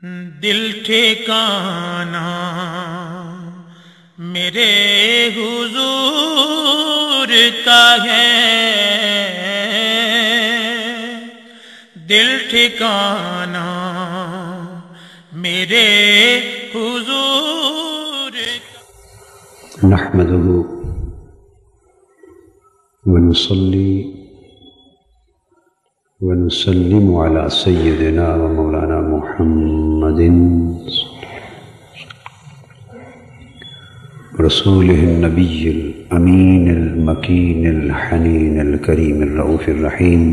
دل ٹھکانا میرے حضور کا ہے، دل ٹھکانا میرے حضور کا۔ نحمده ونصلي ونسلم على سيدنا ومولانا محمد رسوله النبي الأمين المكين الحنين الكريم الرؤوف الرحيم،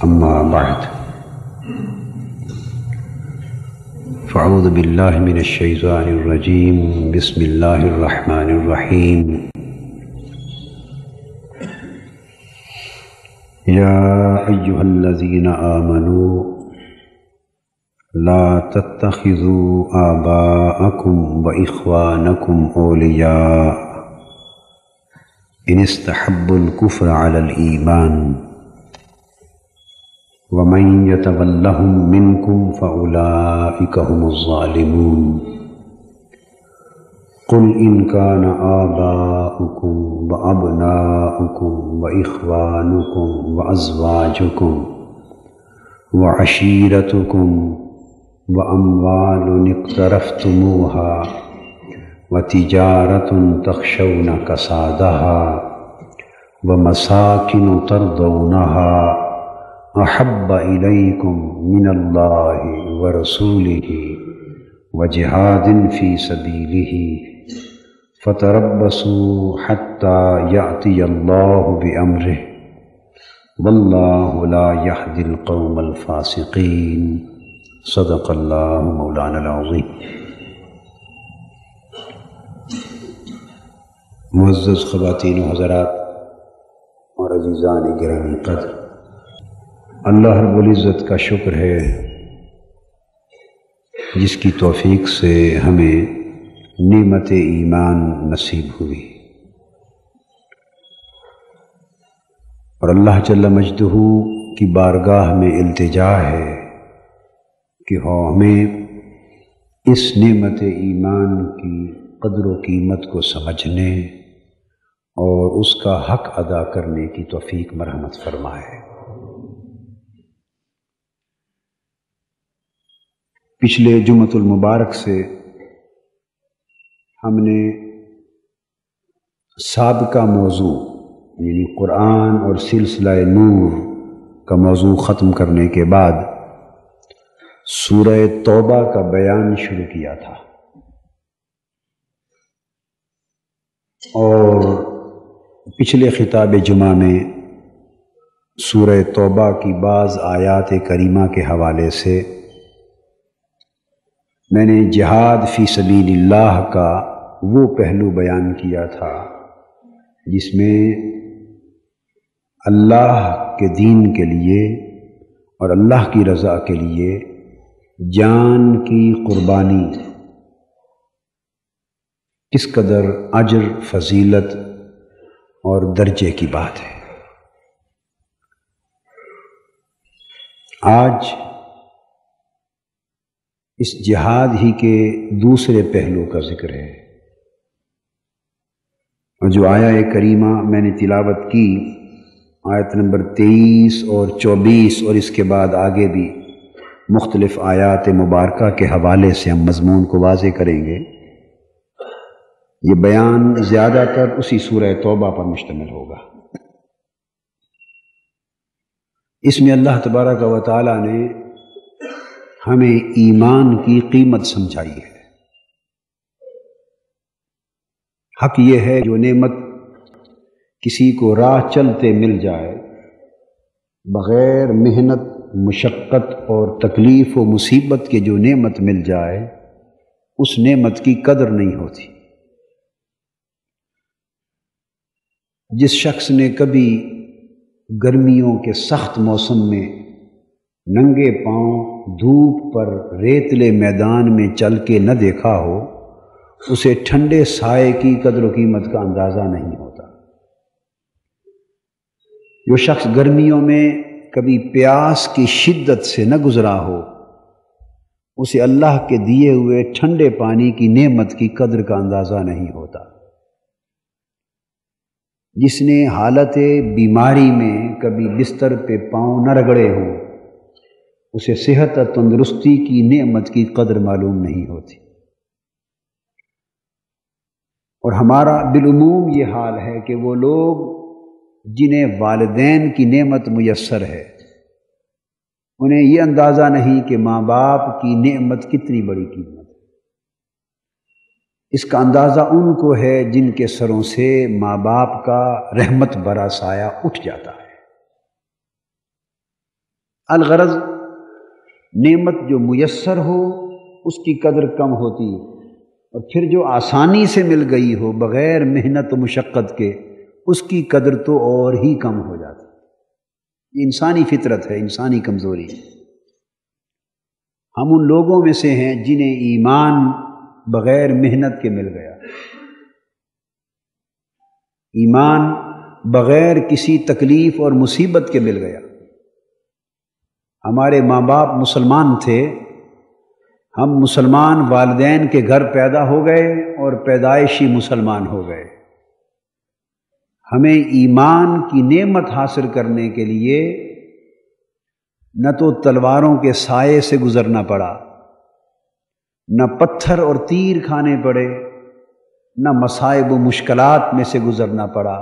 أما بعد، فأعوذ بالله من الشيطان الرجيم، بسم الله الرحمن الرحيم۔ يا أيها الذين آمنوا لا تتخذوا آباءكم وإخوانكم أولياء إن استحبوا الكفر على الإيمان ومن يتولهم منكم فأولئك هم الظالمون۔ قل إن كان آباؤكم وأبناؤكم وإخوانكم وأزواجكم وعشيرتكم وأموال اقترفتموها وتجارة تخشون كسادها ومساكن ترضونها أحب إليكم من الله ورسوله وجهاد في سبيله فتربصوا حتى يأتي الله بأمره والله لا يهدي القوم الفاسقين۔ صدق الله مولانا العظيم۔ معزز خواتین و حضرات اور عزیزان گرامی قدر، اللہ رب العزت کا شکر ہے جس کی توفیق سے ہمیں نعمت ایمان نصیب ہوئی، اور اللہ جل مجدہ کی بارگاہ میں التجا ہے کہ ہمیں اس نعمت ایمان کی قدر و قیمت کو سمجھنے اور اس کا حق ادا کرنے کی توفیق مرحمت فرمائے۔ پچھلے جمعۃ المبارک سے ہم نے سابقہ موضوع یعنی قرآن اور سلسلہ نور کا موضوع ختم کرنے کے بعد سورہ توبہ کا بیان شروع کیا تھا، اور پچھلے خطاب جمعہ میں سورہ توبہ کی بعض آیات کریمہ کے حوالے سے میں نے جہاد فی سبیل اللہ کا وہ پہلو بیان کیا تھا جس میں اللہ کے دین کے لیے اور اللہ کی رضا کے لیے جان کی قربانی کس قدر اجر، فضیلت اور درجے کی بات ہے۔ آج اس جہاد ہی کے دوسرے پہلو کا ذکر ہے، اور جو آیہ کریمہ میں نے تلاوت کی آیت نمبر 23 اور 24 اور اس کے بعد آگے بھی مختلف آیات مبارکہ کے حوالے سے ہم مضمون کو واضح کریں گے۔ یہ بیان زیادہ تر اسی سورہ توبہ پر مشتمل ہوگا۔ اس میں اللہ تبارک و تعالی نے ہمیں ایمان کی قیمت سمجھائی ہے۔ حق یہ ہے جو نعمت کسی کو راہ چلتے مل جائے، بغیر محنت، مشقت اور تکلیف و مصیبت کے جو نعمت مل جائے اس نعمت کی قدر نہیں ہوتی۔ جس شخص نے کبھی گرمیوں کے سخت موسم میں ننگے پاؤں دھوپ پر ریتلے میدان میں چل کے نہ دیکھا ہو، اسے ٹھنڈے سائے کی قدر و قیمت کا اندازہ نہیں ہوتا۔ جو شخص گرمیوں میں کبھی پیاس کی شدت سے نہ گزرا ہو، اسے اللہ کے دیے ہوئے ٹھنڈے پانی کی نعمت کی قدر کا اندازہ نہیں ہوتا۔ جس نے حالت بیماری میں کبھی بستر پہ پاؤں نہ رگڑے ہوں، اسے صحت اور تندرستی کی نعمت کی قدر معلوم نہیں ہوتی۔ اور ہمارا بالعموم یہ حال ہے کہ وہ لوگ جنہیں والدین کی نعمت میسر ہے، انہیں یہ اندازہ نہیں کہ ماں باپ کی نعمت کتنی بڑی قیمت ہے۔ اس کا اندازہ ان کو ہے جن کے سروں سے ماں باپ کا رحمت برا سایہ اٹھ جاتا ہے۔ الغرض نعمت جو میسر ہو اس کی قدر کم ہوتی ہے، اور پھر جو آسانی سے مل گئی ہو بغیر محنت و مشقت کے، اس کی قدر تو اور ہی کم ہو جاتی ہے۔ یہ انسانی فطرت ہے، انسانی کمزوری ہے۔ ہم ان لوگوں میں سے ہیں جنہیں ایمان بغیر محنت کے مل گیا، ایمان بغیر کسی تکلیف اور مصیبت کے مل گیا۔ ہمارے ماں باپ مسلمان تھے، ہم مسلمان والدین کے گھر پیدا ہو گئے اور پیدائشی مسلمان ہو گئے۔ ہمیں ایمان کی نعمت حاصل کرنے کے لیے نہ تو تلواروں کے سائے سے گزرنا پڑا، نہ پتھر اور تیر کھانے پڑے، نہ مصائب و مشکلات میں سے گزرنا پڑا،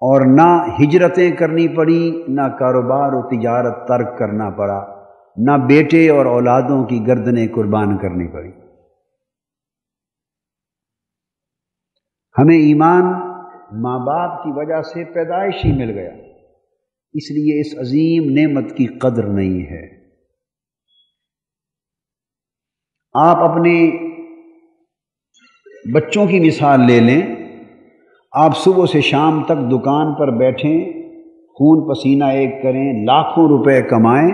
اور نہ ہجرتیں کرنی پڑی، نہ کاروبار و تجارت ترک کرنا پڑا، نہ بیٹے اور اولادوں کی گردنیں قربان کرنی پڑی۔ ہمیں ایمان ماں باپ کی وجہ سے پیدائشی مل گیا، اس لیے اس عظیم نعمت کی قدر نہیں ہے۔ آپ اپنے بچوں کی مثال لے لیں، آپ صبح سے شام تک دکان پر بیٹھیں، خون پسینہ ایک کریں، لاکھوں روپے کمائیں،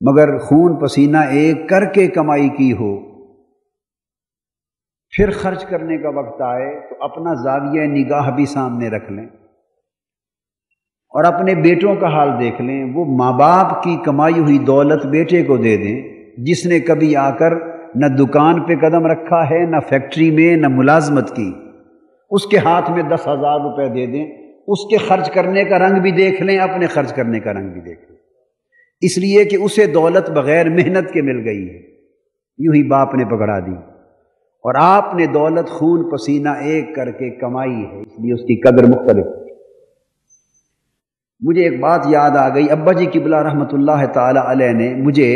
مگر خون پسینہ ایک کر کے کمائی کی ہو، پھر خرچ کرنے کا وقت آئے تو اپنا زاویہ نگاہ بھی سامنے رکھ لیں اور اپنے بیٹوں کا حال دیکھ لیں۔ وہ ماں باپ کی کمائی ہوئی دولت بیٹے کو دے دیں، جس نے کبھی آ کر نہ دکان پہ قدم رکھا ہے، نہ فیکٹری میں، نہ ملازمت کی، اس کے ہاتھ میں 10,000 روپے دے دیں، اس کے خرچ کرنے کا رنگ بھی دیکھ لیں، اپنے خرچ کرنے کا رنگ بھی دیکھ لیں، اس لیے کہ اسے دولت بغیر محنت کے مل گئی ہے، یوں ہی باپ نے پکڑا دی، اور آپ نے دولت خون پسینہ ایک کر کے کمائی ہے، اس لیے اس کی قدر مختلف ہے۔ مجھے ایک بات یاد آ گئی، ابا جی قبلہ رحمۃ اللہ تعالی علیہ نے مجھے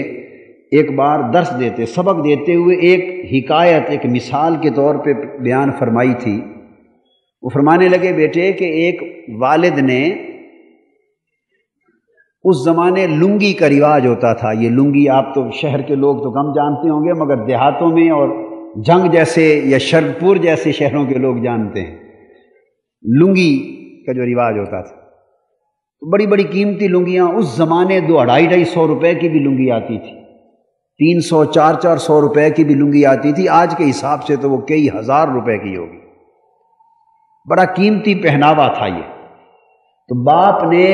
ایک بار درس دیتے، سبق دیتے ہوئے ایک حکایت، ایک مثال کے طور پہ بیان فرمائی تھی۔ وہ فرمانے لگے، بیٹے کہ ایک والد نے، اس زمانے لنگی کا رواج ہوتا تھا، یہ لنگی آپ تو شہر کے لوگ تو کم جانتے ہوں گے، مگر دیہاتوں میں اور جنگ جیسے یا شرگپور جیسے شہروں کے لوگ جانتے ہیں لنگی کا جو رواج ہوتا تھا۔ تو بڑی بڑی قیمتی لنگیاں، اس زمانے 200-250 روپے کی بھی لنگی آتی تھی، 300-400 روپے کی بھی لنگی آتی تھی، آج کے حساب سے تو وہ کئی ہزار روپے کی ہوگی۔ بڑا قیمتی پہناوا تھا یہ۔ تو باپ نے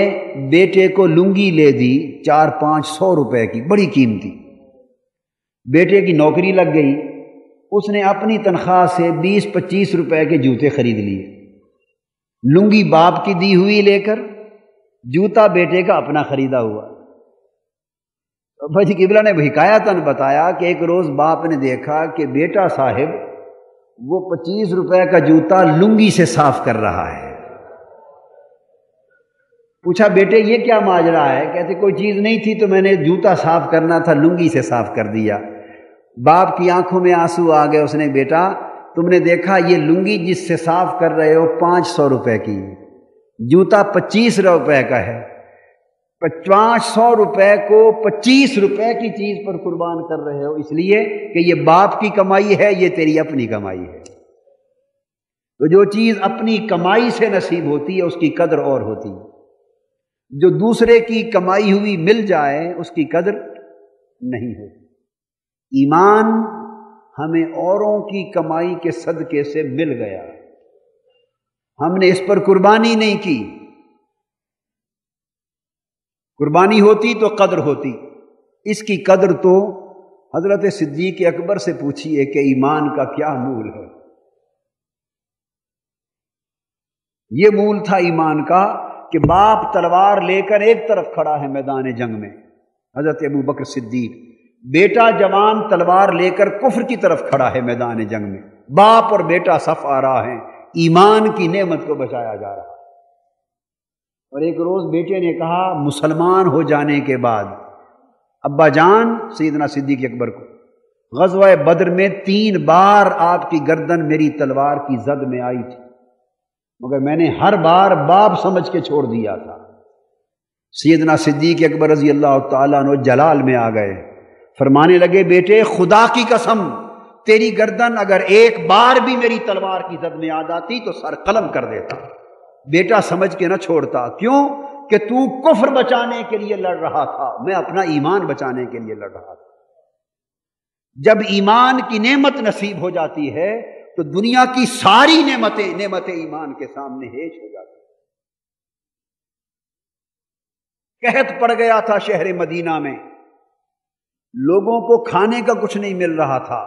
بیٹے کو لنگی لے دی 400-500 روپے کی، بڑی قیمتی۔ بیٹے کی نوکری لگ گئی، اس نے اپنی تنخواہ سے 20-25 روپے کے جوتے خرید لیے، لنگی باپ کی دی ہوئی لے کر، جوتا بیٹے کا اپنا خریدا ہوا۔ بھائی قبلہ نے حکایتاً بتایا کہ ایک روز باپ نے دیکھا کہ بیٹا صاحب وہ 25 روپے کا جوتا لنگی سے صاف کر رہا ہے۔ پوچھا، بیٹے یہ کیا ماجرا ہے؟ کہتے کوئی چیز نہیں تھی تو میں نے جوتا صاف کرنا تھا، لنگی سے صاف کر دیا۔ باپ کی آنکھوں میں آنسو آ گئے، اس نے، بیٹا تم نے دیکھا یہ لنگی جس سے صاف کر رہے ہو 500 روپے کی، جوتا 25 روپے کا ہے، 500 روپے کو 25 روپے کی چیز پر قربان کر رہے ہو، اس لیے کہ یہ باپ کی کمائی ہے، یہ تیری اپنی کمائی ہے۔ تو جو چیز اپنی کمائی سے نصیب ہوتی ہے اس کی قدر اور ہوتی ہے، جو دوسرے کی کمائی ہوئی مل جائے اس کی قدر نہیں ہوتی۔ ایمان ہمیں اوروں کی کمائی کے صدقے سے مل گیا، ہم نے اس پر قربانی نہیں کی، قربانی ہوتی تو قدر ہوتی۔ اس کی قدر تو حضرت صدیق اکبر سے پوچھیے کہ ایمان کا کیا مول ہے۔ یہ مول تھا ایمان کا کہ باپ تلوار لے کر ایک طرف کھڑا ہے میدان جنگ میں، حضرت ابو بکر صدیق، بیٹا جوان تلوار لے کر کفر کی طرف کھڑا ہے میدان جنگ میں، باپ اور بیٹا صف آ رہا ہے، ایمان کی نعمت کو بچایا جا رہا ہے۔ اور ایک روز بیٹے نے کہا مسلمان ہو جانے کے بعد ابا جان سیدنا صدیق اکبر کو، غزوہ بدر میں 3 بار آپ کی گردن میری تلوار کی زد میں آئی تھی، مگر میں نے ہر بار باپ سمجھ کے چھوڑ دیا تھا۔ سیدنا صدیق اکبر رضی اللہ تعالیٰ عنہ جلال میں آ گئے، فرمانے لگے بیٹے خدا کی قسم تیری گردن اگر ایک بار بھی میری تلوار کی زد میں آ جاتی تو سر قلم کر دیتا، بیٹا سمجھ کے نہ چھوڑتا، کیوں کہ تو کفر بچانے کے لیے لڑ رہا تھا، میں اپنا ایمان بچانے کے لیے لڑ رہا تھا۔ جب ایمان کی نعمت نصیب ہو جاتی ہے تو دنیا کی ساری نعمتیں ایمان کے سامنے ہیچ ہو جاتی ہیں۔ قحط پڑ گیا تھا شہر مدینہ میں، لوگوں کو کھانے کا کچھ نہیں مل رہا تھا،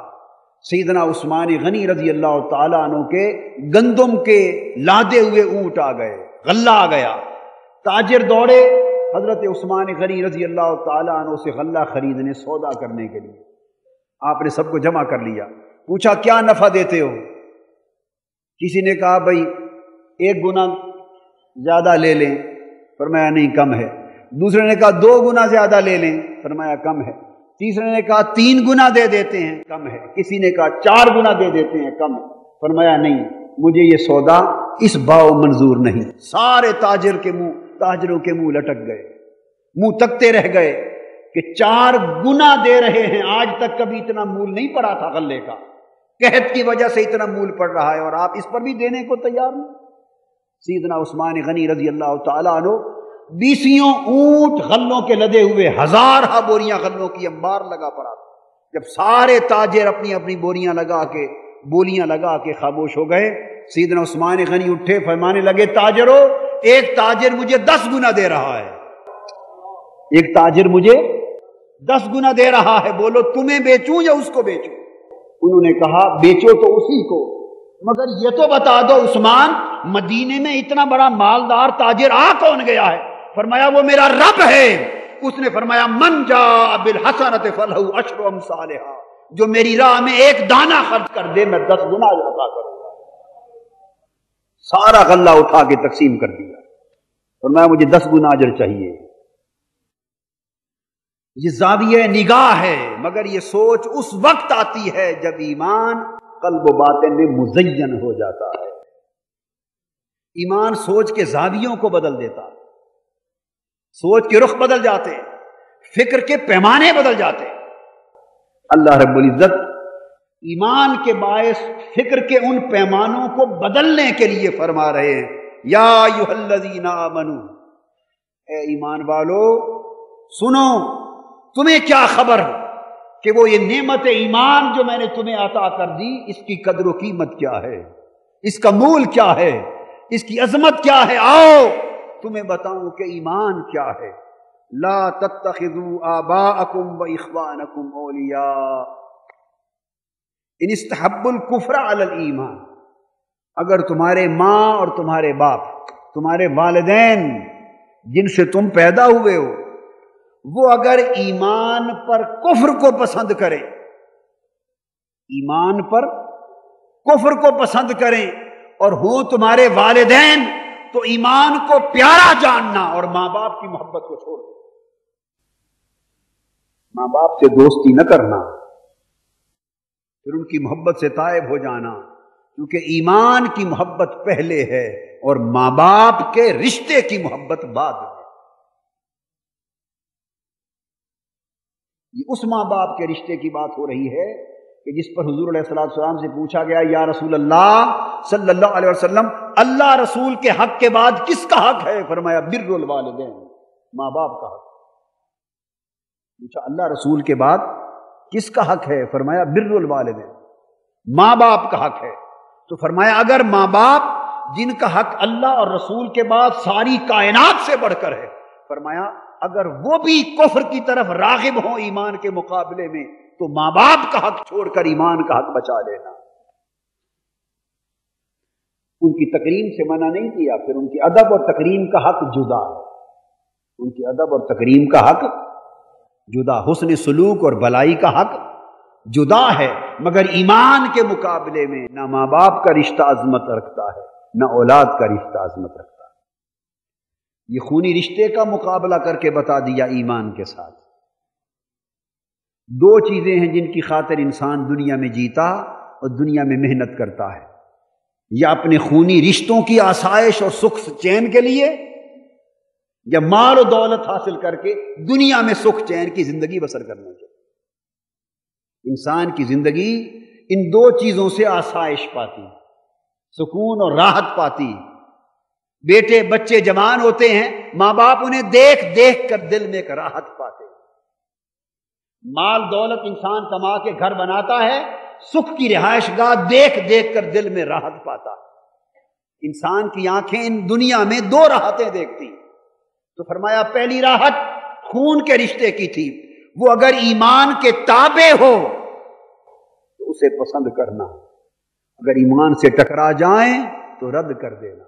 سیدنا عثمان غنی رضی اللہ تعالیٰ عنہ کے گندم کے لادے ہوئے اونٹ آ گئے، غلہ آ گیا، تاجر دوڑے حضرت عثمان غنی رضی اللہ تعالیٰ عنہ سے غلہ خریدنے، سودا کرنے کے لیے۔ آپ نے سب کو جمع کر لیا، پوچھا کیا نفع دیتے ہو؟ کسی نے کہا بھائی 1 گنا زیادہ لے لیں، فرمایا نہیں کم ہے۔ دوسرے نے کہا 2 گنا زیادہ لے لیں، فرمایا کم ہے۔ تیسرے نے کہا 3 گنا دے دیتے ہیں، کم ہے۔ کسی نے کہا 4 گنا دے دیتے ہیں، کم ہے۔ فرمایا نہیں، مجھے یہ سودا اس بھاؤ منظور نہیں۔ سارے تاجروں کے منہ لٹک گئے، منہ تکتے رہ گئے کہ 4 گنا دے رہے ہیں، آج تک کبھی اتنا مول نہیں پڑا تھا غلے کا، قحط کی وجہ سے اتنا مول پڑ رہا ہے اور آپ اس پر بھی دینے کو تیار نہیں۔ سیدنا عثمان غنی رضی اللہ تعالیٰ عنہ 20 اونٹ غلوں کے لدے ہوئے، 1000 بوریاں غلوں کی انبار لگا پڑا تھا۔ جب سارے تاجر اپنی اپنی بولیاں لگا کے خاموش ہو گئے، سیدنا عثمان غنی اٹھے، فرمانے لگے تاجروں، ایک تاجر مجھے 10 گنا دے رہا ہے، ایک تاجر مجھے 10 گنا دے رہا ہے، بولو تمہیں بیچوں یا اس کو بیچوں؟ انہوں نے کہا بیچو تو اسی کو، مگر یہ تو بتا دو عثمان مدینے میں اتنا بڑا مالدار تاجر آ کون گیا ہے؟ فرمایا وہ میرا رب ہے۔ اس نے فرمایا من جاء بالحسنۃ فلہ عشر امثالھا، جو میری راہ میں 1 دانہ خرچ کر دے میں 10 گنا عطا کروں گا۔ سارا غلہ اٹھا کے تقسیم کر دیا، فرمایا مجھے 10 گنا اجر چاہیے۔ یہ زاویہ نگاہ ہے، مگر یہ سوچ اس وقت آتی ہے جب ایمان قلب و باطن میں مزین ہو جاتا ہے۔ ایمان سوچ کے زاویوں کو بدل دیتا، سوچ کے رخ بدل جاتے، فکر کے پیمانے بدل جاتے۔ اللہ رب العزت ایمان کے باعث فکر کے ان پیمانوں کو بدلنے کے لیے فرما رہے ہیں، یا ایھا الذین آمنوا، اے ایمان والو سنو، تمہیں کیا خبر کہ وہ یہ نعمت ایمان جو میں نے تمہیں عطا کر دی، اس کی قدر و قیمت کیا ہے، اس کا مول کیا ہے، اس کی عظمت کیا ہے؟ آؤ تمہیں بتاؤں کہ ایمان کیا ہے۔ لا تتخذوا آباءکم و اخوانکم اولیاء ان استحبوا الکفر علی الایمان، اگر تمہارے ماں اور تمہارے باپ، تمہارے والدین جن سے تم پیدا ہوئے ہو، وہ اگر ایمان پر کفر کو پسند کریں، ایمان پر کفر کو پسند کریں اور ہوں تمہارے والدین، تو ایمان کو پیارا جاننا اور ماں باپ کی محبت کو چھوڑ دو، ماں باپ سے دوستی نہ کرنا، پھر ان کی محبت سے تائب ہو جانا، کیونکہ ایمان کی محبت پہلے ہے اور ماں باپ کے رشتے کی محبت بعد میں۔ یہ اس ماں باپ کے رشتے کی بات ہو رہی ہے کہ جس پر حضور علیہ السلام سے پوچھا گیا یا رسول اللہ صلی اللہ علیہ وسلم، اللہ رسول کے حق کے بعد کس کا حق ہے؟ فرمایا بر الوالدین، ماں باپ کا حق۔ پوچھا اللہ رسول کے بعد کس کا حق ہے؟ فرمایا بر الوالدین، ماں باپ کا حق ہے۔ تو فرمایا اگر ماں باپ جن کا حق اللہ اور رسول کے بعد ساری کائنات سے بڑھ کر ہے، فرمایا اگر وہ بھی کفر کی طرف راغب ہوں ایمان کے مقابلے میں تو ماں باپ کا حق چھوڑ کر ایمان کا حق بچا لینا. ان کی تکریم سے منع نہیں کیا، پھر ان کی ادب اور تکریم کا حق جدا ہے. ان کی ادب اور تکریم کا حق جدا، حسن سلوک اور بلائی کا حق جدا ہے، مگر ایمان کے مقابلے میں نہ ماں باپ کا رشتہ عظمت رکھتا ہے نہ اولاد کا رشتہ عظمت رکھتا ہے. یہ خونی رشتے کا مقابلہ کر کے بتا دیا ایمان کے ساتھ. دو چیزیں ہیں جن کی خاطر انسان دنیا میں جیتا اور دنیا میں محنت کرتا ہے، یا اپنے خونی رشتوں کی آسائش اور سکھ چین کے لیے، یا مال و دولت حاصل کر کے دنیا میں سکھ چین کی زندگی بسر کرنا چاہیے. انسان کی زندگی ان دو چیزوں سے آسائش پاتی، سکون اور راحت پاتی. بیٹے بچے جوان ہوتے ہیں، ماں باپ انہیں دیکھ دیکھ کر دل میں ایک راحت پاتے. مال دولت انسان کما کے گھر بناتا ہے، سکھ کی رہائش گاہ دیکھ دیکھ کر دل میں راحت پاتا. انسان کی آنکھیں ان دنیا میں دو راحتیں دیکھتی. تو فرمایا پہلی راحت خون کے رشتے کی تھی، وہ اگر ایمان کے تابع ہو تو اسے پسند کرنا، اگر ایمان سے ٹکرا جائیں تو رد کر دینا.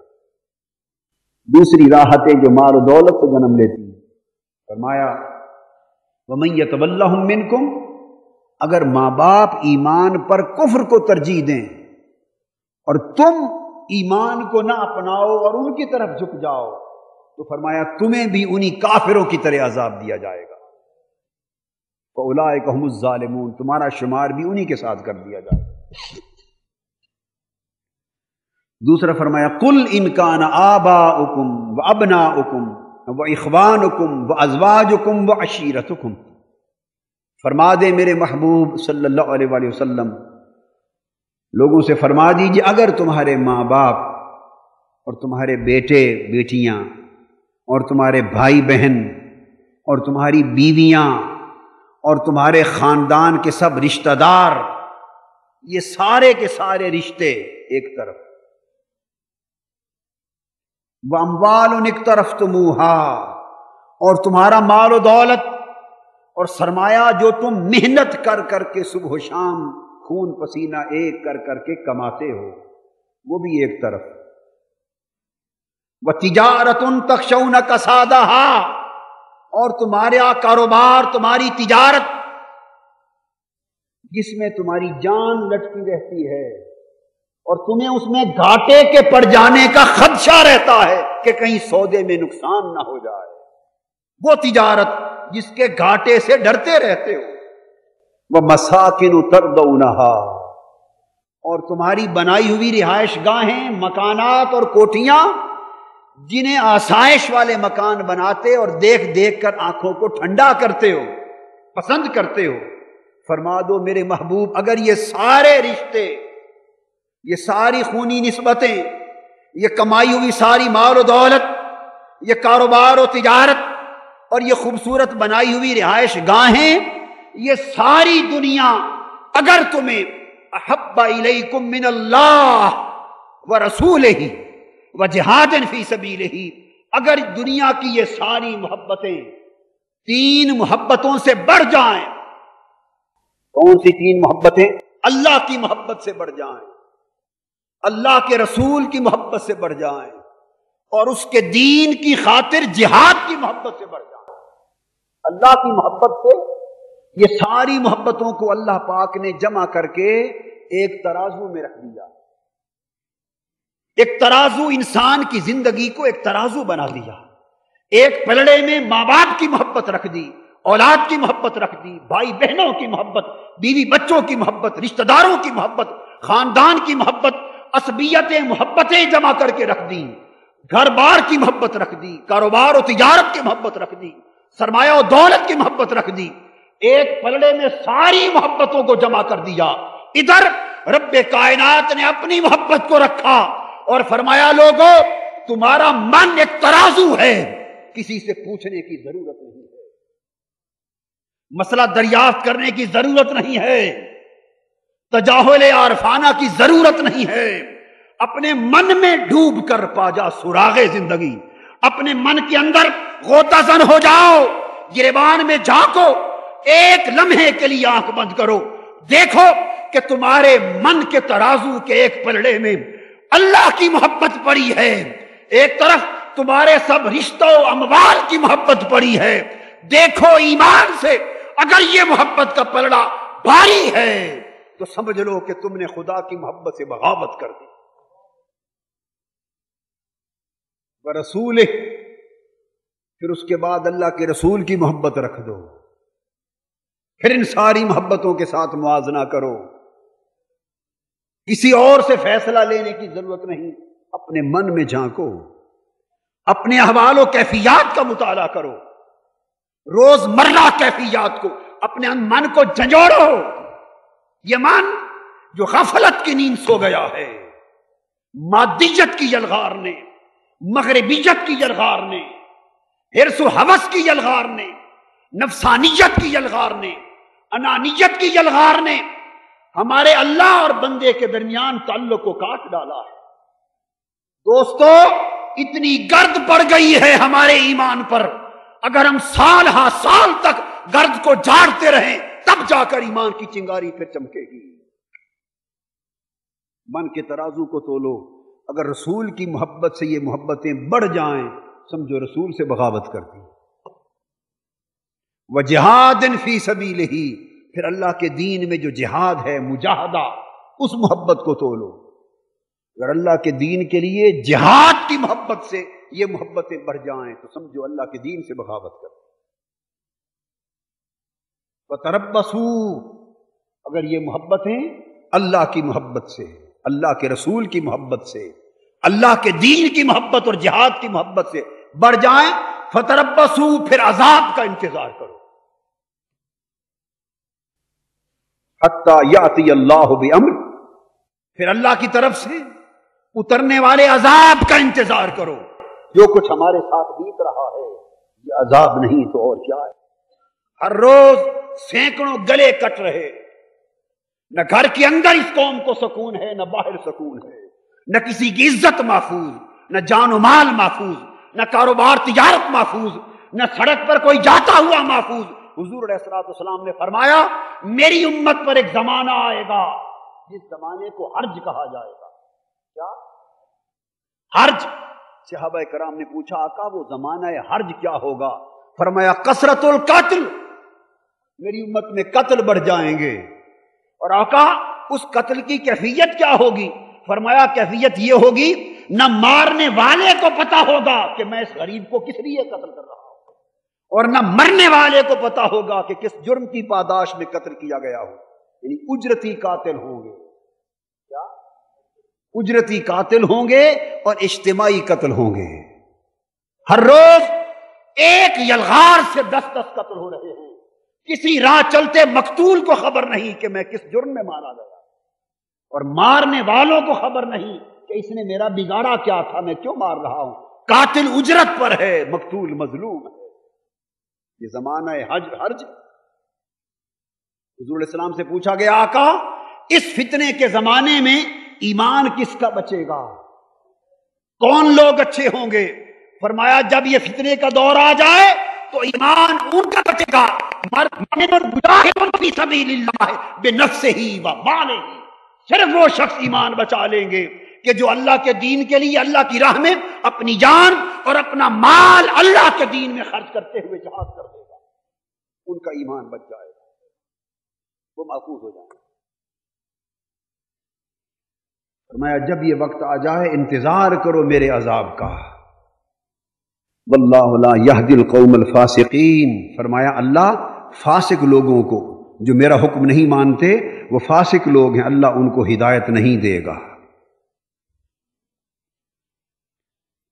دوسری راحتیں جو مال و دولت سے جنم لیتی، فرمایا وَمَن يَتَوَلَّهُم مِّنكُمْ، اگر ماں باپ ایمان پر کفر کو ترجیح دیں اور تم ایمان کو نہ اپناؤ اور ان کی طرف جھک جاؤ تو فرمایا تمہیں بھی انہی کافروں کی طرح عذاب دیا جائے گا. فَأُولَٰئِكَ هُمُ الظَّالِمُونَ، تمہارا شمار بھی انہی کے ساتھ کر دیا جائے گا. دوسرا فرمایا قُلْ إِنْ كَانَ آبَاؤُكُمْ وَأَبْنَاؤُكُمْ وَإِخْوَانُكُمْ وَأَزْوَاجُكُمْ وَعَشِيرَتُكُمْ، فرما دے میرے محبوب صلی اللہ علیہ وآلہ وسلم، لوگوں سے فرما دیجیے اگر تمہارے ماں باپ اور تمہارے بیٹے بیٹیاں اور تمہارے بھائی بہن اور تمہاری بیویاں اور تمہارے خاندان کے سب رشتہ دار، یہ سارے کے سارے رشتے ایک طرف، وَأَمْوَالٌ اقْتَرَفْتُمُوهَا، اور تمہارا مال و دولت اور سرمایہ جو تم محنت کر کر کے صبح و شام خون پسینہ ایک کر کر کے کماتے ہو، وہ بھی ایک طرف. وَتِجَارَةٌ تَخْشَوْنَ كَسَادَهَا، اور تمہارا کاروبار، تمہاری تجارت جس میں تمہاری جان لٹکی رہتی ہے اور تمہیں اس میں گھاٹے کے پڑ جانے کا خدشہ رہتا ہے کہ کہیں سودے میں نقصان نہ ہو جائے، وہ تجارت جس کے گھاٹے سے ڈرتے رہتے ہو. وَمَسَاكِنُ تَرْضَوْنَهَا، اور تمہاری بنائی ہوئی رہائش گاہیں، مکانات اور کوٹھیاں جنہیں آسائش والے مکان بناتے اور دیکھ دیکھ کر آنکھوں کو ٹھنڈا کرتے ہو، پسند کرتے ہو. فرما دو میرے محبوب اگر یہ سارے رشتے، یہ ساری خونی نسبتیں، یہ کمائی ہوئی ساری مال و دولت، یہ کاروبار و تجارت اور یہ خوبصورت بنائی ہوئی رہائش گاہیں، یہ ساری دنیا اگر تمہیں احب الیکم من اللہ ورسولہ وجہاد فی سبیلہ، اگر دنیا کی یہ ساری محبتیں تین محبتوں سے بڑھ جائیں، کون سی تین محبتیں؟ اللہ کی محبت سے بڑھ جائیں، اللہ کے رسول کی محبت سے بڑھ جائیں، اور اس کے دین کی خاطر جہاد کی محبت سے بڑھ جائیں. اللہ کی محبت سے یہ ساری محبتوں کو اللہ پاک نے جمع کر کے ایک ترازو میں رکھ دیا. ایک ترازو انسان کی زندگی کو ایک ترازو بنا دیا. ایک پلڑے میں ماں باپ کی محبت رکھ دی، اولاد کی محبت رکھ دی، بھائی بہنوں کی محبت، بیوی بچوں کی محبت، رشتہ داروں کی محبت، خاندان کی محبت، عصبیتیں محبتیں جمع کر کے رکھ دی، گھر بار کی محبت رکھ دی، کاروبار و تجارت کی محبت رکھ دی، سرمایہ و دولت کی محبت رکھ دی. ایک پلڑے میں ساری محبتوں کو جمع کر دیا. ادھر رب کائنات نے اپنی محبت کو رکھا اور فرمایا لوگو تمہارا من ایک ترازو ہے، کسی سے پوچھنے کی ضرورت نہیں ہے، مسئلہ دریافت کرنے کی ضرورت نہیں ہے، تجاہل عارفانہ کی ضرورت نہیں ہے. اپنے من میں ڈوب کر پا جا سراغ زندگی، اپنے من کے اندر غوطہ زن ہو جاؤ، گریبان میں جھانکو، ایک لمحے کے لیے آنکھ بند کرو، دیکھو کہ تمہارے من کے ترازو کے ایک پلڑے میں اللہ کی محبت پڑی ہے، ایک طرف تمہارے سب رشتوں اموال کی محبت پڑی ہے۔ دیکھو ایمان سے، اگر یہ محبت کا پلڑا بھاری ہے تو سمجھ لو کہ تم نے خدا کی محبت سے بغاوت کر دی۔ ورسولہ، پھر اس کے بعد اللہ کے رسول کی محبت رکھ دو، پھر ان ساری محبتوں کے ساتھ موازنہ کرو۔ کسی اور سے فیصلہ لینے کی ضرورت نہیں، اپنے من میں جھانکو، اپنے احوال و کیفیات کا مطالعہ کرو، روز مرہ کیفیات کو، اپنے من کو جھنجھوڑو۔ یہ من جو غفلت کی نیند سو گیا ہے، مادیت کی یلغار نے، مغربیت کی یلغار نے، حرص و ہوس کی یلغار نے، نفسانیت کی یلغار نے، انانیت کی یلغار نے ہمارے اللہ اور بندے کے درمیان تعلق کو کاٹ ڈالا ہے۔ دوستو، اتنی گرد پڑ گئی ہے ہمارے ایمان پر، اگر ہم سال ہا سال تک گرد کو جھاڑتے رہیں تب جا کر ایمان کی چنگاری پھر چمکے گی۔ من کے ترازو کو تولو، اگر رسول کی محبت سے یہ محبتیں بڑھ جائیں سمجھو رسول سے بغاوت کر دی۔ وَجِهَادٍ فِي سَبِيلِهِ، پھر اللہ کے دین میں جو جہاد ہے، مجاہدہ، اس محبت کو تولو۔ اگر اللہ کے دین کے لیے جہاد کی محبت سے یہ محبتیں بڑھ جائیں تو سمجھو اللہ کے دین سے بغاوت کر دی۔ وَتَرَبَّصُوا، اگر یہ محبتیں اللہ کی محبت سے، اللہ کے رسول کی محبت سے، اللہ کے دین کی محبت اور جہاد کی محبت سے بڑھ جائیں، فَتَرَبَّصُوا، پھر عذاب کا انتظار کرو، حَتَّى يَأْتِيَ اللَّهُ بِأَمْرِهِ، پھر اللہ کی طرف سے اترنے والے عذاب کا انتظار کرو۔ جو کچھ ہمارے ساتھ بیت رہا ہے یہ عذاب نہیں تو اور کیا ہے۔ ہر روز سینکڑوں گلے کٹ رہے، نہ گھر کے اندر اس قوم کو سکون ہے، نہ باہر سکون ہے، نہ کسی کی عزت محفوظ، نہ جان و مال محفوظ، نہ کاروبار تجارت محفوظ، نہ سڑک پر کوئی جاتا ہوا محفوظ۔ حضور علیہ الصلوۃ والسلام نے فرمایا میری امت پر ایک زمانہ آئے گا جس زمانے کو حرج کہا جائے گا۔ کیا حرج؟ صحابہ کرام نے پوچھا آقا وہ زمانہ حرج کیا ہوگا؟ فرمایا کثرت القتل، میری امت میں قتل بڑھ جائیں گے۔ اور آقا اس قتل کی کیفیت کیا ہوگی؟ فرمایا کیفیت یہ ہوگی نہ مارنے والے کو پتا ہوگا کہ میں اس غریب کو کس لیے قتل کر رہا ہوں، اور نہ مرنے والے کو پتا ہوگا کہ کس جرم کی پاداش میں قتل کیا گیا ہو۔ یعنی اجرتی قاتل ہوں گے۔ کیا؟ اجرتی قاتل ہوں گے اور اجتماعی قتل ہوں گے۔ ہر روز ایک یلغار سے 10 قتل ہو رہے ہیں، کسی راہ چلتے مقتول کو خبر نہیں کہ میں کس جرم میں مارا گیا، اور مارنے والوں کو خبر نہیں کہ اس نے میرا بگاڑا کیا تھا، میں کیوں مار رہا ہوں۔ قاتل اجرت پر ہے، مقتول مظلوم ہے۔ یہ زمانہ حرج۔ حضور علیہ السلام سے پوچھا گیا آقا اس فتنے کے زمانے میں ایمان کس کا بچے گا؟ کون لوگ اچھے ہوں گے؟ فرمایا جب یہ فتنے کا دور آ جائے تو ایمان ان کا بچے گا بنفسہ ومالہ، صرف وہ شخص ایمان بچا لیں گے کہ جو اللہ کے دین کے لیے اللہ کی راہ میں اپنی جان اور اپنا مال اللہ کے دین میں خرچ کرتے ہوئے جہاد کر دے گا، ان کا ایمان بچ جائے گا، وہ محفوظ ہو جائیں گے۔ فرمایا جب یہ وقت آ جائے انتظار کرو میرے عذاب کا۔ واللہ لا یہدی القوم الفاسقین، فرمایا اللہ فاسق لوگوں کو جو میرا حکم نہیں مانتے، وہ فاسق لوگ ہیں، اللہ ان کو ہدایت نہیں دے گا۔